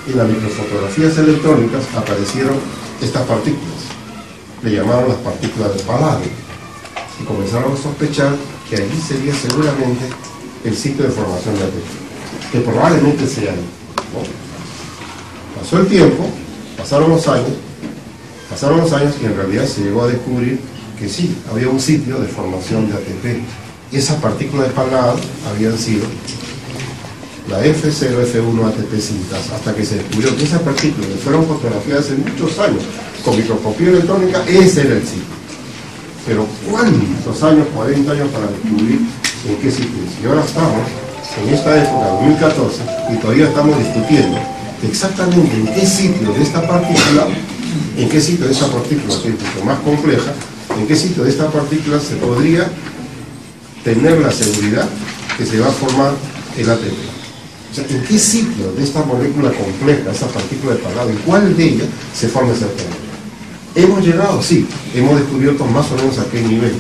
en las microfotografías electrónicas aparecieron estas partículas. Le llamaron las partículas de paladio. Y comenzaron a sospechar que allí sería seguramente el sitio de formación de ATP. Que probablemente sea ahí, ¿no? Pasó el tiempo, pasaron los años y en realidad se llegó a descubrir que sí, había un sitio de formación de ATP. Y esas partículas de paladio habían sido la F0, F1 ATP sintasa, hasta que se descubrió que esas partículas que fueron fotografiadas hace muchos años con microscopía electrónica, ese era el sitio. Pero ¿cuántos años, 40 años para descubrir en qué sitio es? Y ahora estamos en esta época, 2014, y todavía estamos discutiendo exactamente en qué sitio de esta partícula, en qué sitio de esta partícula, que es un poco más compleja, en qué sitio de esta partícula se podría tener la seguridad que se va a formar el ATP. O sea, ¿en qué sitio de esta molécula compleja, esta partícula de paladio, en cuál de ellas se forma ese ATP? ¿Hemos llegado? Sí, hemos descubierto más o menos a qué nivel,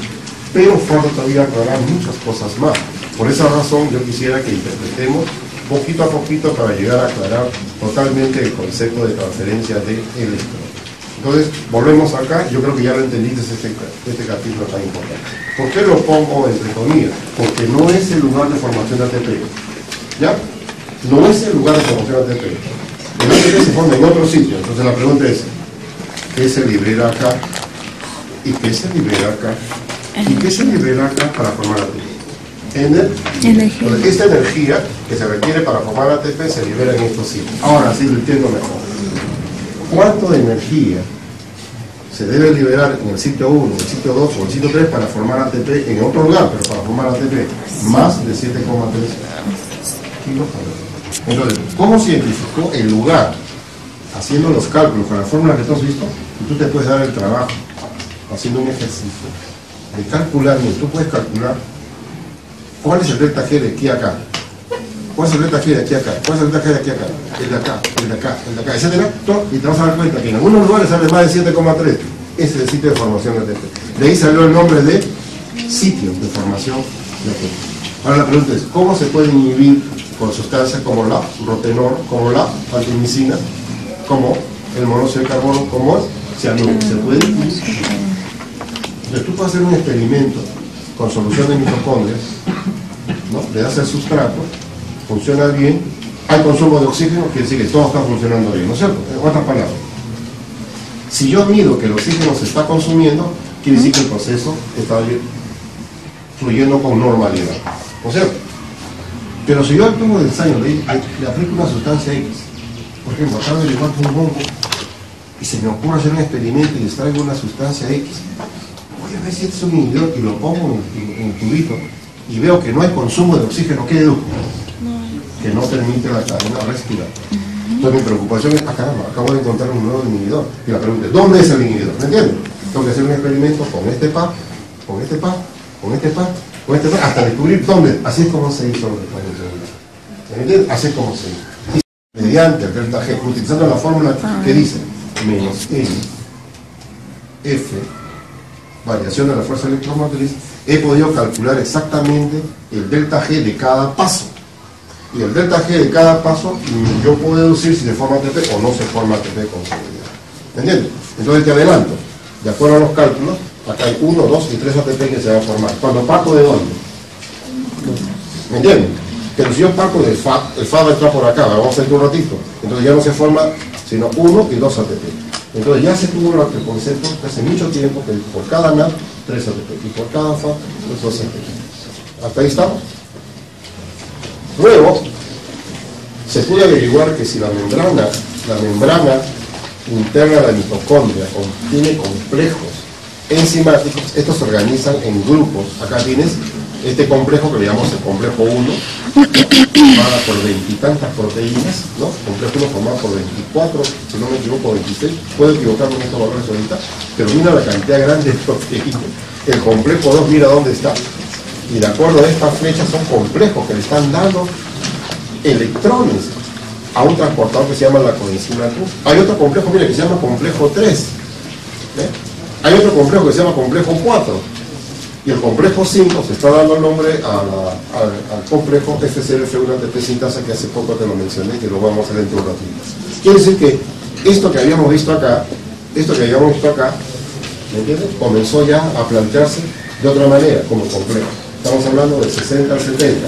pero falta todavía aclarar muchas cosas más. Por esa razón yo quisiera que interpretemos poquito a poquito para llegar a aclarar totalmente el concepto de transferencia de electrones. Entonces, volvemos acá, yo creo que ya lo entendiste este capítulo tan importante. ¿Por qué lo pongo entre comillas? Porque no es el lugar de formación de ATP. ¿Ya? No es el lugar de formación de ATP. El ATP se forma en otro sitio. Entonces la pregunta es, ¿qué se libera acá? ¿Y qué se libera acá? ¿Y qué se libera acá para formar ATP? Energía. Entonces, esta energía que se requiere para formar ATP se libera en estos sitios. Ahora sí lo entiendo mejor. ¿Cuánto de energía se debe liberar en el sitio 1, el sitio 2 o el sitio 3 para formar ATP en otro lugar, pero para formar ATP? Más de 7,3 kilos. Entonces, ¿cómo se identificó el lugar? Haciendo los cálculos con la fórmula que tú has visto, y tú te puedes dar el trabajo haciendo un ejercicio de calcular, y tú puedes calcular cuál es el delta G de aquí a acá, cuál es el delta G de aquí a acá, cuál es el delta G de aquí a acá, el de acá, el de acá, el de acá, etcétera, y te vas a dar cuenta que en algunos lugares sale más de 7,3. Ese es el sitio de formación de ATP. De ahí salió el nombre de sitio de formación de ATP. Ahora la pregunta es, ¿cómo se puede inhibir con sustancias como la rotenona, como la artemisina, como el monóxido de carbono, como el cianuro? ¿Se puede inhibir? Entonces tú puedes hacer un experimento con solución de mitocondrias, ¿no? Le das el sustrato, funciona bien, hay consumo de oxígeno, quiere decir que todo está funcionando bien, ¿no es cierto? En otras palabras, si yo mido que el oxígeno se está consumiendo, quiere decir que el proceso está fluyendo con normalidad, ¿no es cierto? Pero si yo al tubo de ensayo le aplico una sustancia X, por ejemplo, acabo de llevar un hongo y se me ocurre hacer un experimento y les traigo una sustancia X, voy a ver si este es un inhibidor y lo pongo en el tubito y veo que no hay consumo de oxígeno, ¿qué deduzco? Que no permite la cadena respirar. Entonces mi preocupación es, caramba, acabo de encontrar un nuevo inhibidor. Y la pregunta es, ¿dónde es el inhibidor? ¿Me entiendes? Tengo que hacer un experimento con este par, con este par, con este par, con este par, hasta descubrir dónde. Así es como se hizo los experimentos. ¿Me entiendes? Así es como se hizo. Mediante el delta G, utilizando la fórmula que dice menos N, F, variación de la fuerza electromotriz, he podido calcular exactamente el delta G de cada paso. Y el delta G de cada paso, yo puedo deducir si se forma ATP o no se forma ATP con seguridad. ¿Me entiendes? Entonces te adelanto, de acuerdo a los cálculos, acá hay 1, 2 y 3 ATP que se van a formar. ¿Cuando parto de dónde? ¿Me entiendes? Pero si yo parto del FAD, el FAD va a entrar por acá, vamos a ir un ratito. Entonces ya no se forma sino 1 y 2 ATP. Entonces ya se tuvo el concepto hace mucho tiempo que por cada NAP 3 ATP y por cada FAD 2 ATP. ¿Hasta ahí estamos? Luego, se puede averiguar que si la membrana interna de la mitocondria contiene complejos enzimáticos, estos se organizan en grupos. Acá tienes este complejo que le llamamos el complejo 1, formada por veintitantas proteínas, ¿no? Complejo 1 formado por 24, si no me equivoco, 26, puedo equivocarme en estos valores ahorita, pero mira la cantidad grande de proteínas. El complejo 2, mira dónde está, y de acuerdo a estas flechas son complejos que le están dando electrones a un transportador que se llama la coenzima Q. Hay otro complejo, mira, que se llama complejo 3. Hay otro complejo que se llama complejo 4. Y el complejo 5 se está dando el nombre al complejo FCRF1-ATP sintasa, que hace poco te lo mencioné, que lo vamos a hacer dentro de un ratito. Quiere decir que esto que habíamos visto acá, ¿me entiendes? Comenzó ya a plantearse de otra manera, como complejo. Estamos hablando del 60 al 70.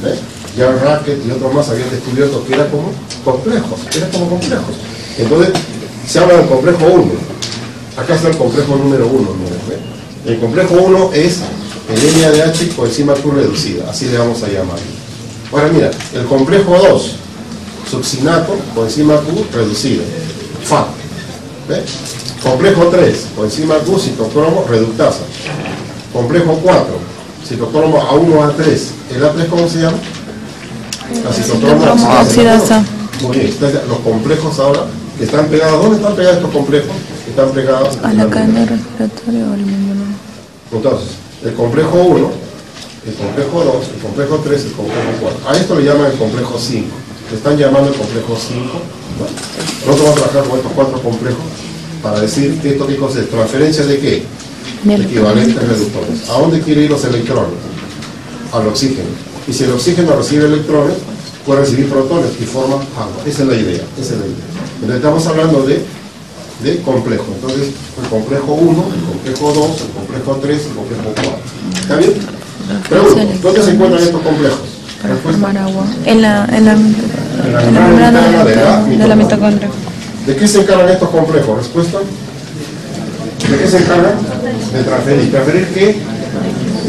¿Ves? Ya Racket y otros más habían descubierto que era como complejos. Entonces, se habla del complejo 1. Acá está el complejo número 1. ¿Ves? El complejo 1 es el NADH coenzima Q reducida, así le vamos a llamar. Ahora mira, el complejo 2, succinato coenzima Q reducida, FAT. ¿Ves? Complejo 3, coenzima Q citocromo reductasa. Complejo 4, citocromo A1A3. ¿El A3 cómo se llama? La citocromo oxidasa. Muy bien, los complejos ahora que están pegados. ¿Dónde están pegados estos complejos? Están pegados a la cadena respiratoria o al membrana. Entonces, el complejo 1, el complejo 2, el complejo 3, el complejo 4. A esto le llaman el complejo 5. Le están llamando el complejo 5. ¿No? Nosotros vamos a trabajar con estos 4 complejos para decir que esto es transferencia de qué? Equivalentes reductores. ¿A dónde quieren ir los electrones? Al oxígeno. Y si el oxígeno recibe electrones, puede recibir protones y forma agua. Esa es la idea. Entonces estamos hablando de complejo. Entonces, el complejo 1, el complejo 2, el complejo 3, el complejo 4. ¿Está bien? Pregunta, ¿dónde se encuentran estos complejos? Para formar agua. En la membrana de la mitocondria. ¿De qué se encargan estos complejos? ¿Respuesta? ¿De qué se encargan? De transferir. ¿Transferir qué?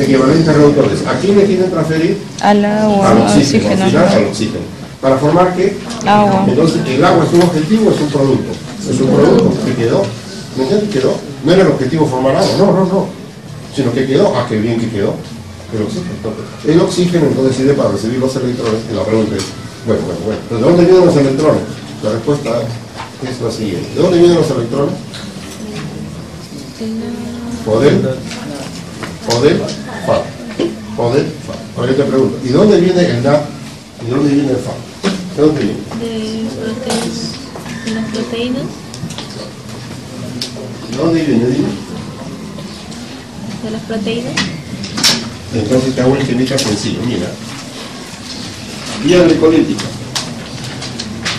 Equivalentes reductores. ¿A quién le quieren transferir? Al agua, al oxígeno. Al final, al oxígeno. ¿Para formar qué? Agua. Entonces, ¿el agua es un objetivo o es un producto? Es un producto que quedó. ¿Me entiendes? Quedó. No era el objetivo formar agua, no. Sino que quedó. Ah, qué bien que quedó. El oxígeno entonces sirve para recibir los electrones. Y la pregunta es, bueno. ¿De dónde vienen los electrones? La respuesta es la siguiente. ¿De dónde vienen los electrones? Poder, FAT. Ahora yo te pregunto, ¿y dónde viene el NAD? ¿Y dónde viene el FAT? ¿De dónde viene? De las proteínas. ¿De dónde viene? Dime. De las proteínas. Entonces te hago un esquemita sencillo, mira. Vía glicolítica.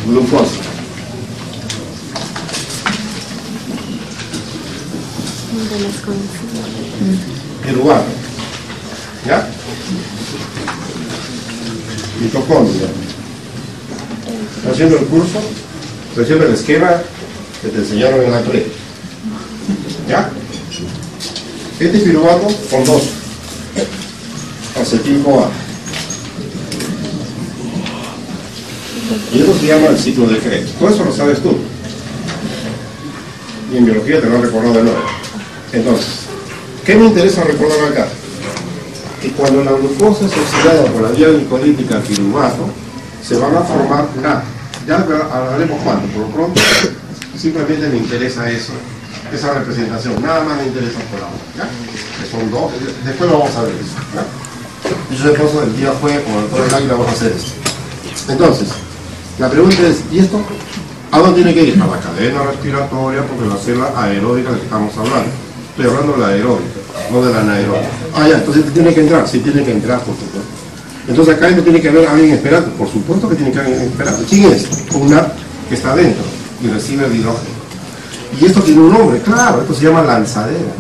Glucosa. De las coenzimas. Piruvato. ¿Ya? Mitocondria. ¿Estás haciendo el curso? Estoy haciendo el esquema que te enseñaron en la pre. ¿Ya? Este piruvato con 2 acetil-CoA. Y eso se llama el ciclo de Krebs. Todo eso lo sabes tú. Y en biología te lo han recordado de nuevo. Entonces, ¿qué me interesa recordar acá? Que cuando la glucosa es oxidada por la vía glicolítica al piruvato, se van a formar NAD. Ya hablaremos cuánto, por lo pronto, simplemente me interesa eso, esa representación, nada más me interesa por ahora, ¿ya? Que son 2, después lo vamos a ver eso, ¿ya? Yo de paso el día fue con el doctor Águila vamos a hacer esto. Entonces, la pregunta es, ¿y esto? ¿A dónde tiene que ir? A la cadena respiratoria, porque la célula aeróbica de la que estamos hablando. Estoy hablando de la aeróbica, no de la anaeróbica. Ah, ya, entonces tiene que entrar, sí tiene que entrar, por supuesto. Entonces acá no tiene que haber alguien esperando, por supuesto que tiene que haber alguien esperando. ¿Quién es? Una que está adentro y recibe el hidrógeno. Y esto tiene un nombre, claro, esto se llama lanzadera.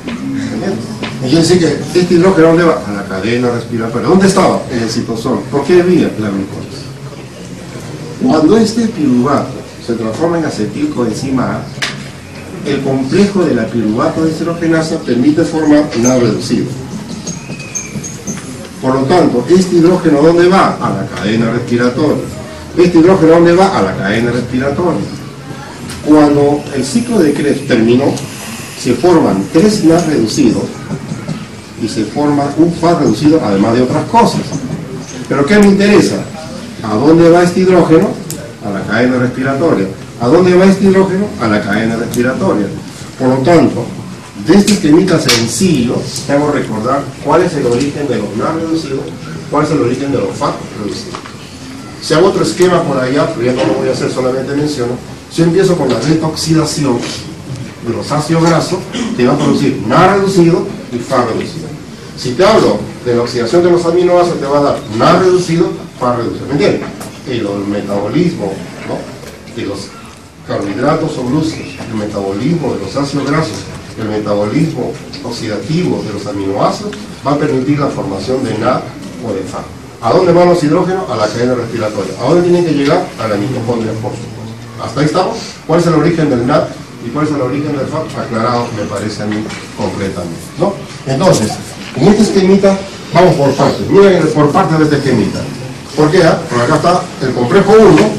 ¿Entiendes? Y yo decía que este hidrógeno, ¿dónde va? A la cadena respiratoria. ¿Dónde estaba? En el citosol. ¿Por qué debía? La glucosa. Cuando este piruvato se transforma en acetilcoenzima A, el complejo de la piruvato deshidrogenasa permite formar NAD reducido. Por lo tanto, este hidrógeno ¿dónde va? A la cadena respiratoria. Este hidrógeno ¿dónde va? A la cadena respiratoria. Cuando el ciclo de Krebs terminó, se forman 3 NAD reducidos y se forma un FAT reducido, además de otras cosas. Pero ¿qué me interesa? ¿A dónde va este hidrógeno? A la cadena respiratoria. ¿A dónde va este hidrógeno? A la cadena respiratoria. Por lo tanto, de este esquemita sencillo, te hago recordar cuál es el origen de los NAD reducidos, cuál es el origen de los FAD reducidos. Si hago otro esquema por allá, pero ya no lo voy a hacer, solamente menciono, si yo empiezo con la detoxidación de los ácidos grasos, te va a producir NAD reducido y FAD reducido. Si te hablo de la oxidación de los aminoácidos, te va a dar NAD reducido, FAD reducido. ¿Me entiendes? El metabolismo, ¿no?, de los carbohidratos o glúcidos, el metabolismo de los ácidos grasos, el metabolismo oxidativo de los aminoácidos va a permitir la formación de NAD o de FAD. ¿A dónde van los hidrógenos? A la cadena respiratoria. ¿A dónde tienen que llegar? A la mitocondria, por supuesto. ¿Hasta ahí estamos? ¿Cuál es el origen del NAD y cuál es el origen del FAD? Aclarado, me parece a mí, completamente, ¿no? Entonces, en este esquemita, vamos por partes. Miren por partes de este esquemita. ¿Por qué? Porque acá está el complejo 1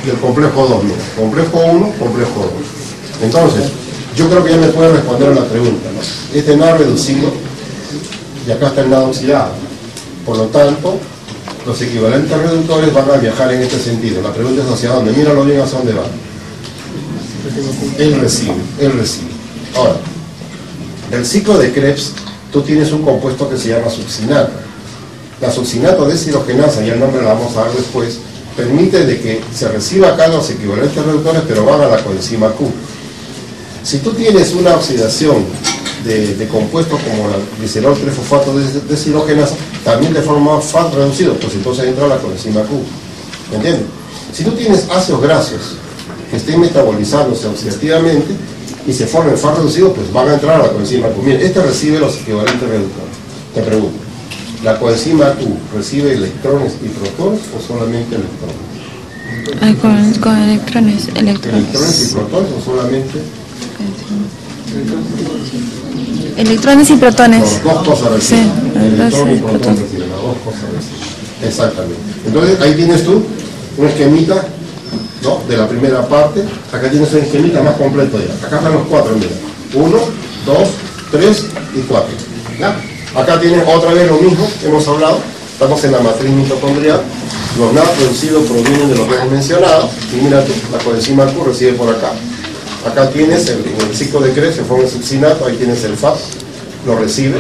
y el complejo 2. Mira, complejo 1, complejo 2. Entonces, yo creo que ya me pueden responder a la pregunta, ¿no? Este NAD reducido y acá está el NAD oxidado. Por lo tanto, los equivalentes reductores van a viajar en este sentido. La pregunta es hacia dónde. Míralo bien hacia dónde va. Él recibe. Ahora, el ciclo de Krebs, tú tienes un compuesto que se llama succinato. La succinato deshidrogenasa, ya el nombre la vamos a dar después, permite de que se reciba acá los equivalentes reductores, pero van a la coenzima Q. Si tú tienes una oxidación de compuestos como la glicerol 3-fosfato deshidrogenasa, también de forma FAD reducido, pues entonces entra la coenzima Q. ¿Me entiendes? Si tú tienes ácidos grasos que estén metabolizándose oxidativamente y se formen FAD reducido, pues van a entrar a la coenzima Q. Mira, este recibe los equivalentes reductores. Te pregunto, ¿la coenzima Q recibe electrones y protones o solamente electrones? Con electrones. ¿Electrones y protones o solamente? Electrones y protones. No, dos cosas reciben. Sí, electrón y protón reciben, las dos cosas reciben. Exactamente. Entonces ahí tienes tú un esquemita, ¿no?, de la primera parte. Acá tienes un esquemita más completo ya. Acá están los cuatro, mira. 1, 2, 3 y 4. ¿Ya? Acá tienes otra vez lo mismo que hemos hablado. Estamos en la matriz mitocondrial. Los NAD producidos provienen de lo que hemos mencionado. Y mira tú, la coenzima Q recibe por acá. Acá tienes en el ciclo de Krebs, se forma el succinato, ahí tienes el FAD, lo recibe.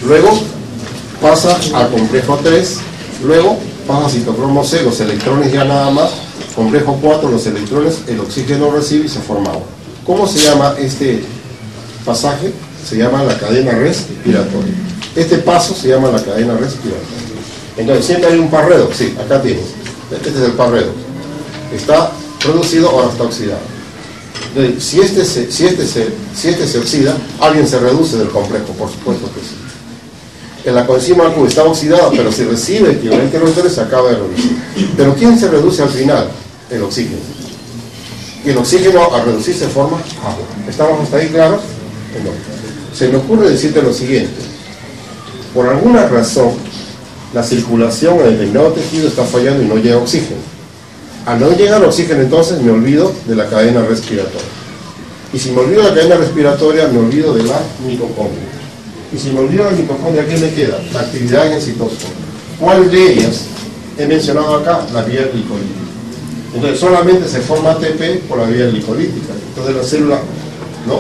Luego pasa al complejo 3, luego pasa a citocromo C, los electrones ya nada más. Complejo 4, los electrones, el oxígeno recibe y se forma agua. ¿Cómo se llama este pasaje? Se llama la cadena respiratoria. Este paso se llama la cadena respiratoria. Entonces siempre hay un par redox, sí, acá tienes. Este es el par redox. Está producido, ahora está oxidado. Entonces, si este se oxida, alguien se reduce del complejo, por supuesto que sí. En la coenzima Q está oxidada, pero si recibe equivalente reductores, se acaba de reducir. Pero ¿quién se reduce al final? El oxígeno. Y el oxígeno al reducirse forma agua. ¿Estamos hasta ahí claros? No. Se me ocurre decirte lo siguiente. Por alguna razón, la circulación en determinado tejido está fallando y no llega oxígeno. Al no llegar oxígeno, entonces me olvido de la cadena respiratoria. Y si me olvido de la cadena respiratoria, me olvido de la mitocondria. Y si me olvido de la mitocondria, ¿qué me queda? La actividad en el citosol. ¿Cuál de ellas he mencionado acá? La vía glicolítica. Entonces solamente se forma ATP por la vía glicolítica. Entonces la célula, ¿no?,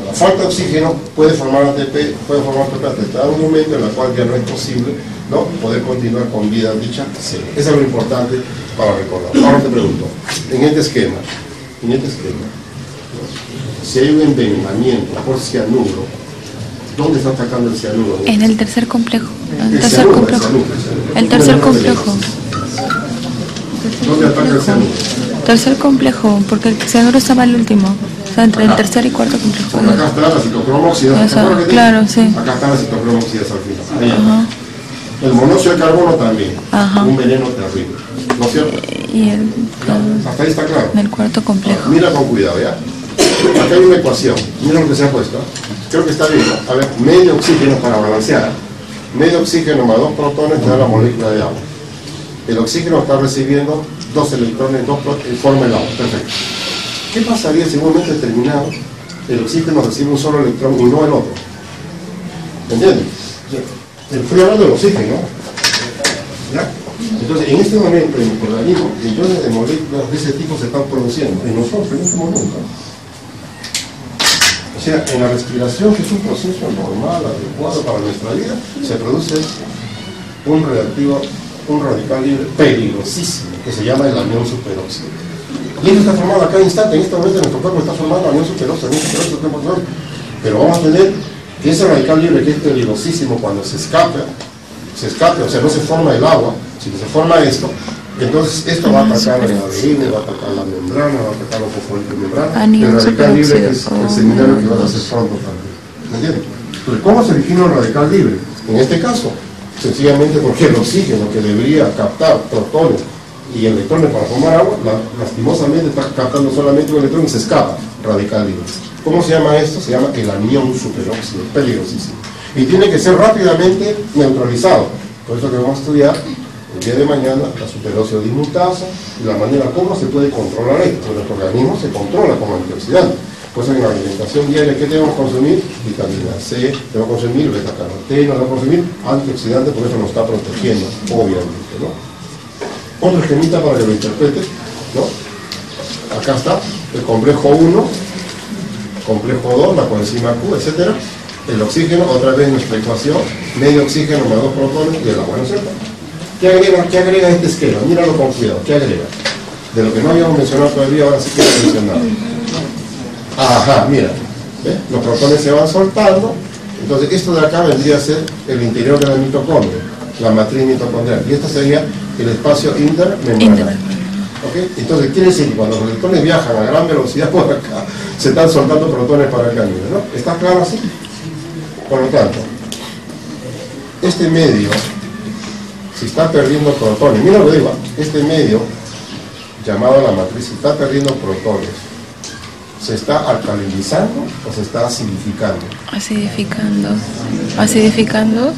a la falta de oxígeno puede formar ATP hasta un momento en el cual ya no es posible, ¿no?, poder continuar con vida en dicha célula. Eso es lo importante para recordar. Ahora te pregunto, en este esquema, ¿no?, si hay un envenenamiento por cianuro, ¿dónde está atacando el cianuro? En el tercer complejo. El tercer complejo. ¿Dónde ataca el cianuro? Tercer complejo, porque el cianuro estaba el último. O sea, entre el tercer y cuarto complejo. Porque acá está la citocromo oxidasa. Claro, sí. Acá está la citocromo oxidasa al final. El monóxido de carbono también. Un veneno terrible. ¿No es cierto? Y el, hasta ahí está claro. En el cuarto complejo. Mira con cuidado, ¿ya? Acá hay una ecuación. Mira lo que se ha puesto. Creo que está bien. A ver, medio oxígeno para balancear. Medio oxígeno más 2 protones te da la molécula de agua. El oxígeno está recibiendo 2 electrones, 2 protones y forma el agua. Perfecto. ¿Qué pasaría si en un momento determinado el oxígeno recibe un solo electrón y no el otro? ¿Me entiendes? Estoy hablando del oxígeno. Entonces, en este momento, en el organismo, millones de moléculas de ese tipo se están produciendo, en nosotros, en este momento. O sea, en la respiración, que es un proceso normal, adecuado para nuestra vida, se produce un reactivo, un radical libre peligrosísimo, que se llama el anión superóxido. Y esto está formado a cada instante, en este momento nuestro cuerpo está formando anión superóxido, pero vamos a tener que ese radical libre, que es peligrosísimo cuando se escape, o sea, no se forma el agua, sino se forma esto, entonces esto va a atacar el ADN, va a atacar la membrana, va a atacar los componentes de membrana, el radical libre, que es el seminario que vas a hacer pronto también. ¿Me entiendes? Entonces, ¿cómo se origina un radical libre? En este caso, sencillamente porque el oxígeno que debería captar protones y electrones para formar agua, lastimosamente está captando solamente un electrón y se escapa, radical libre. ¿Cómo se llama esto? Se llama el anión superóxido, peligrosísimo. Y tiene que ser rápidamente neutralizado. Por eso que vamos a estudiar el día de mañana la superóxido dismutasa y la manera como se puede controlar esto. Nuestro organismo se controla como antioxidante. Por eso en la alimentación diaria, ¿qué debemos consumir? Vitamina C, debemos consumir beta-caroteno, debemos consumir antioxidantes, por eso nos está protegiendo, obviamente, ¿no? Otro esquemita para que lo interpretes, ¿no? Acá está el complejo 1, complejo 2, la coenzima Q, etcétera. El oxígeno, otra vez nuestra ecuación, medio oxígeno más 2 protones y el agua, ¿no es cierto? ¿Qué agrega este esquema? Míralo con cuidado, ¿qué agrega? De lo que no habíamos mencionado todavía, ahora sí quiero mencionar. Ajá, mira, ¿ves? Los protones se van soltando, entonces esto de acá vendría a ser el interior de la mitocondria, la matriz mitocondrial, y esto sería el espacio intermembranal. ¿Okay? Entonces quiere decir que cuando los electrones viajan a gran velocidad por acá, se están soltando protones para acá, ¿no? ¿Está claro así? Por lo tanto, este medio, si está perdiendo protones, mira lo que digo, este medio, llamado la matriz, si está perdiendo protones, ¿se está alcalinizando o se está acidificando? Acidificando. ¿Acidificando?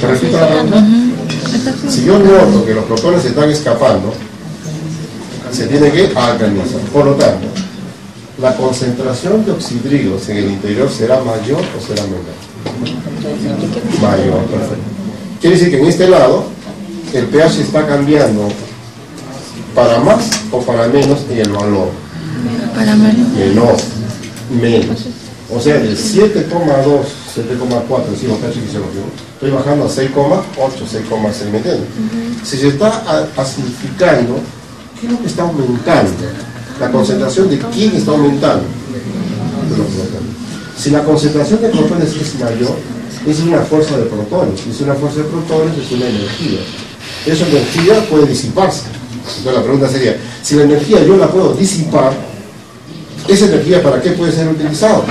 ¿Te repito la pregunta? Si yo noto que los protones se están escapando, se tiene que alcalinizar. Por lo tanto, ¿la concentración de oxidridos en el interior será mayor o será menor? Mayor, perfecto. Quiere decir que en este lado el pH está cambiando para más o para menos en el valor. Para menos. Menos. O sea, del 7,2, 7,4, decimos pH fisiológico, estoy bajando a 6,8, 6,6, ¿me entiendes? Si se está acidificando, ¿qué es lo que está aumentando? La concentración de quién está aumentando. De los protones. Si la concentración de protones es mayor, es una fuerza de protones. Y si una fuerza de protones es una energía. Esa energía puede disiparse. Entonces la pregunta sería, si la energía yo la puedo disipar, ¿esa energía para qué puede ser utilizada?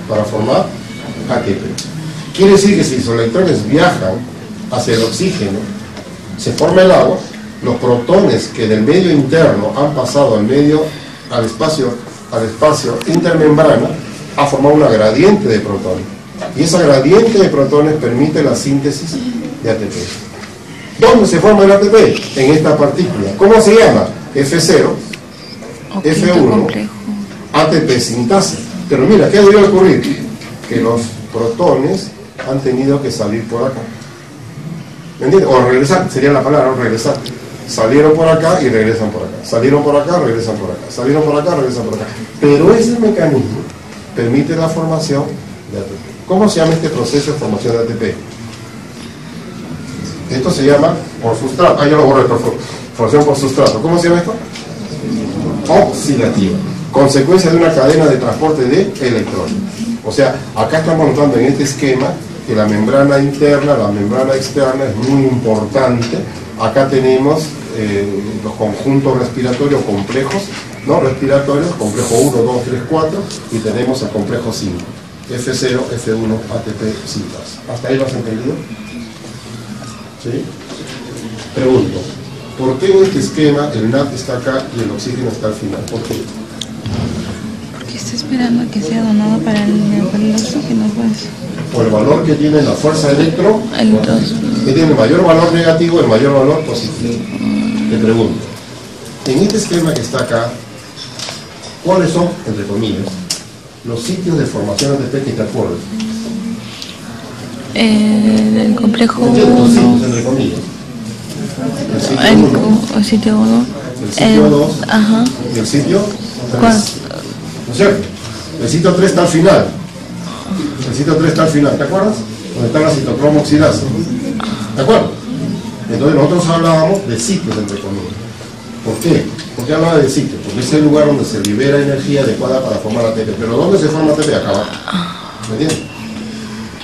Para formar ATP. Quiere decir que si los electrones viajan hacia el oxígeno, se forma el agua, los protones que del medio interno han pasado al espacio intermembrana, ha formado una gradiente de protones. Y esa gradiente de protones permite la síntesis de ATP. ¿Dónde se forma el ATP? En esta partícula. ¿Cómo se llama? F0, F1, ATP sintasa. Pero mira, ¿qué debería ocurrir? Que los protones han tenido que salir por acá. ¿Me entiendes? O regresar, sería la palabra, regresar. Salieron por acá y regresan por acá. Salieron por acá, regresan por acá. Salieron por acá, regresan por acá. Pero ese mecanismo permite la formación de ATP. ¿Cómo se llama este proceso de formación de ATP? Esto se llama por sustrato. Ah, yo lo borré, por favor. Formación por sustrato. ¿Cómo se llama esto? Oxidativa. Consecuencia de una cadena de transporte de electrones. O sea, acá estamos notando en este esquema que la membrana interna, la membrana externa es muy importante. Acá tenemos los conjuntos respiratorios complejos, ¿no? Respiratorios, complejo 1, 2, 3, 4, y tenemos el complejo 5. F0, F1, ATP, sintasa. ¿Hasta ahí lo has entendido? ¿Sí? Pregunto, ¿por qué en este esquema el NAT está acá y el oxígeno está al final? ¿Por qué? Porque está esperando a que sea donado para el oxígeno, pues. Por el valor que tiene la fuerza de electrón, que tiene el mayor valor negativo, el mayor valor positivo. Te pregunto, en este esquema que está acá, ¿cuáles son, entre comillas, los sitios de formación de ATP que te acuerdas? El complejo Entiendo, los 1, sitios, entre comillas. el sitio 1, el sitio 2 ajá, y el sitio 3. ¿cuál? ¿No es cierto? El sitio 3 está al final. El sitio 3 está al final, ¿te acuerdas? Donde está la citocromo oxidasa. ¿De acuerdo? Entonces nosotros hablábamos de sitios, entre comillas. ¿Por qué? ¿Por qué hablaba de sitios? Porque es el lugar donde se libera energía adecuada para formar ATP. Pero ¿dónde se forma ATP? Acá abajo. ¿Me entiendes?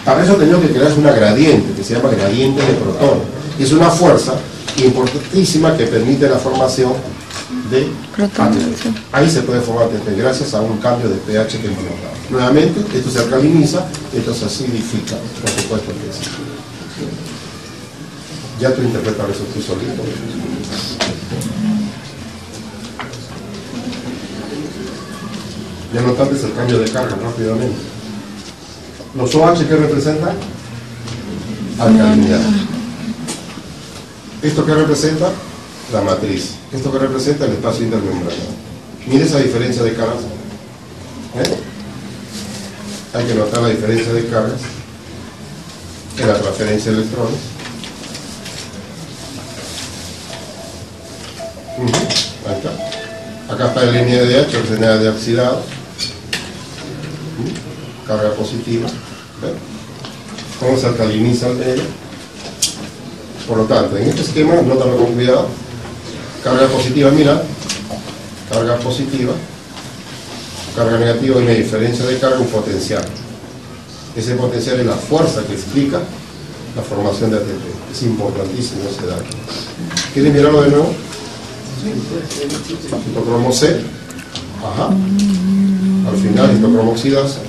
Para eso tenemos que crear una gradiente, que se llama gradiente de protones. Es una fuerza importantísima que permite la formación de Protones, ATP. sí. Ahí se puede formar ATP gracias a un cambio de pH que hemos notado. Nuevamente, esto se alcaliniza, esto se acidifica, por supuesto que sí. Ya tú interpretas eso tú solito. Ya notaste el cambio de carga rápidamente. ¿Los OH qué representan? Alcalinidad. ¿Esto qué representa? La matriz. ¿Esto qué representa? El espacio intermembranario. Mire esa diferencia de cargas. Hay que notar la diferencia de cargas en la transferencia de electrones. Ahí está. Acá está el línea de H, oxidada de oxidado. Carga positiva. ¿Ven? ¿Cómo se alcaliniza el medio? Por lo tanto, en este esquema, nótalo con cuidado. Carga positiva, mira. Carga positiva. Carga negativa, una diferencia de carga, un potencial. Ese potencial es la fuerza que explica la formación de ATP. Es importantísimo ese dato. ¿Quieren mirarlo de nuevo? Citocromo C. Ajá. Al final, citocromo oxidasa.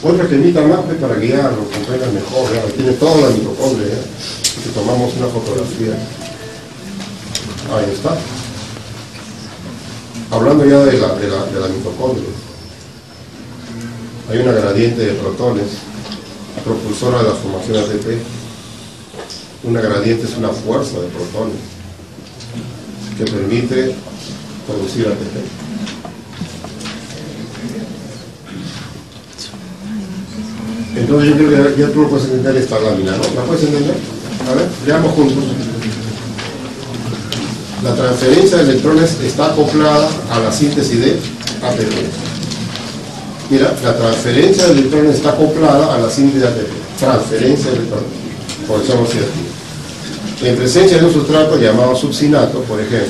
Otra esquemita más para guiarlo, comprendan mejor. ¿Ya? Tiene toda la mitocondria. Si tomamos una fotografía. Ahí está. Hablando ya de la mitocondria. Hay una gradiente de protones propulsora de la formación de ATP. Una gradiente es una fuerza de protones que permite producir ATP. Entonces yo creo que ya tú lo puedes entender esta lámina, ¿no? ¿La puedes entender? A ver, veamos juntos. La transferencia de electrones está acoplada a la síntesis de ATP. Mira, la transferencia de electrones está acoplada a la síntesis de ATP. Transferencia de electrones. Por eso hemos sido aquí. En presencia de un sustrato llamado succinato, por ejemplo,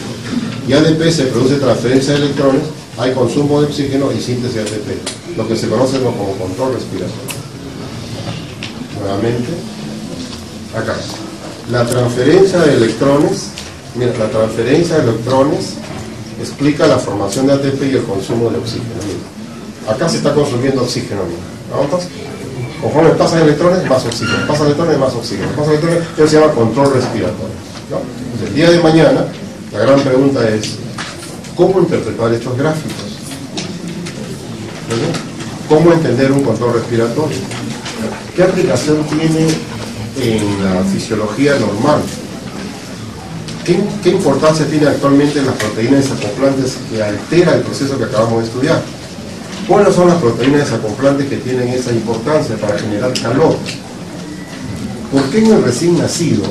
y ADP se produce transferencia de electrones, hay consumo de oxígeno y síntesis de ATP, lo que se conoce como control respiratorio. Nuevamente, acá. La transferencia de electrones, mira, la transferencia de electrones explica la formación de ATP y el consumo de oxígeno. Mira. Acá se está consumiendo oxígeno. Mira. ¿Vamos? Conforme pasan electrones, más oxígeno. Pasan electrones, más oxígeno. Pasan electrones, eso se llama control respiratorio. ¿No? Entonces, el día de mañana, la gran pregunta es, ¿cómo interpretar estos gráficos? ¿No? ¿Cómo entender un control respiratorio? ¿Qué aplicación tiene en la fisiología normal? ¿Qué importancia tiene actualmente en las proteínas desacoplantes que altera el proceso que acabamos de estudiar? ¿Cuáles son las proteínas desacoplantes que tienen esa importancia para generar calor? ¿Por qué en el recién nacido,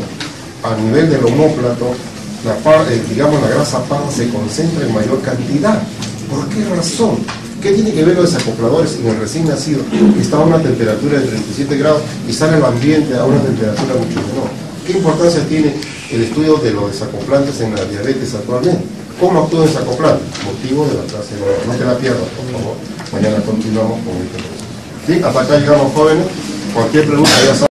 a nivel del omóplato, digamos la grasa parda se concentra en mayor cantidad? ¿Por qué razón? ¿Qué tiene que ver los desacopladores en el recién nacido que está a una temperatura de 37 grados y sale al ambiente a una temperatura mucho menor? ¿Qué importancia tiene el estudio de los desacoplantes en la diabetes actualmente? ¿Cómo actúa el desacoplante? Motivo de la clase 9. No te la pierdas, por favor. Mañana continuamos con el tema. ¿Sí? Hasta acá llegamos, jóvenes. Cualquier pregunta ya saben.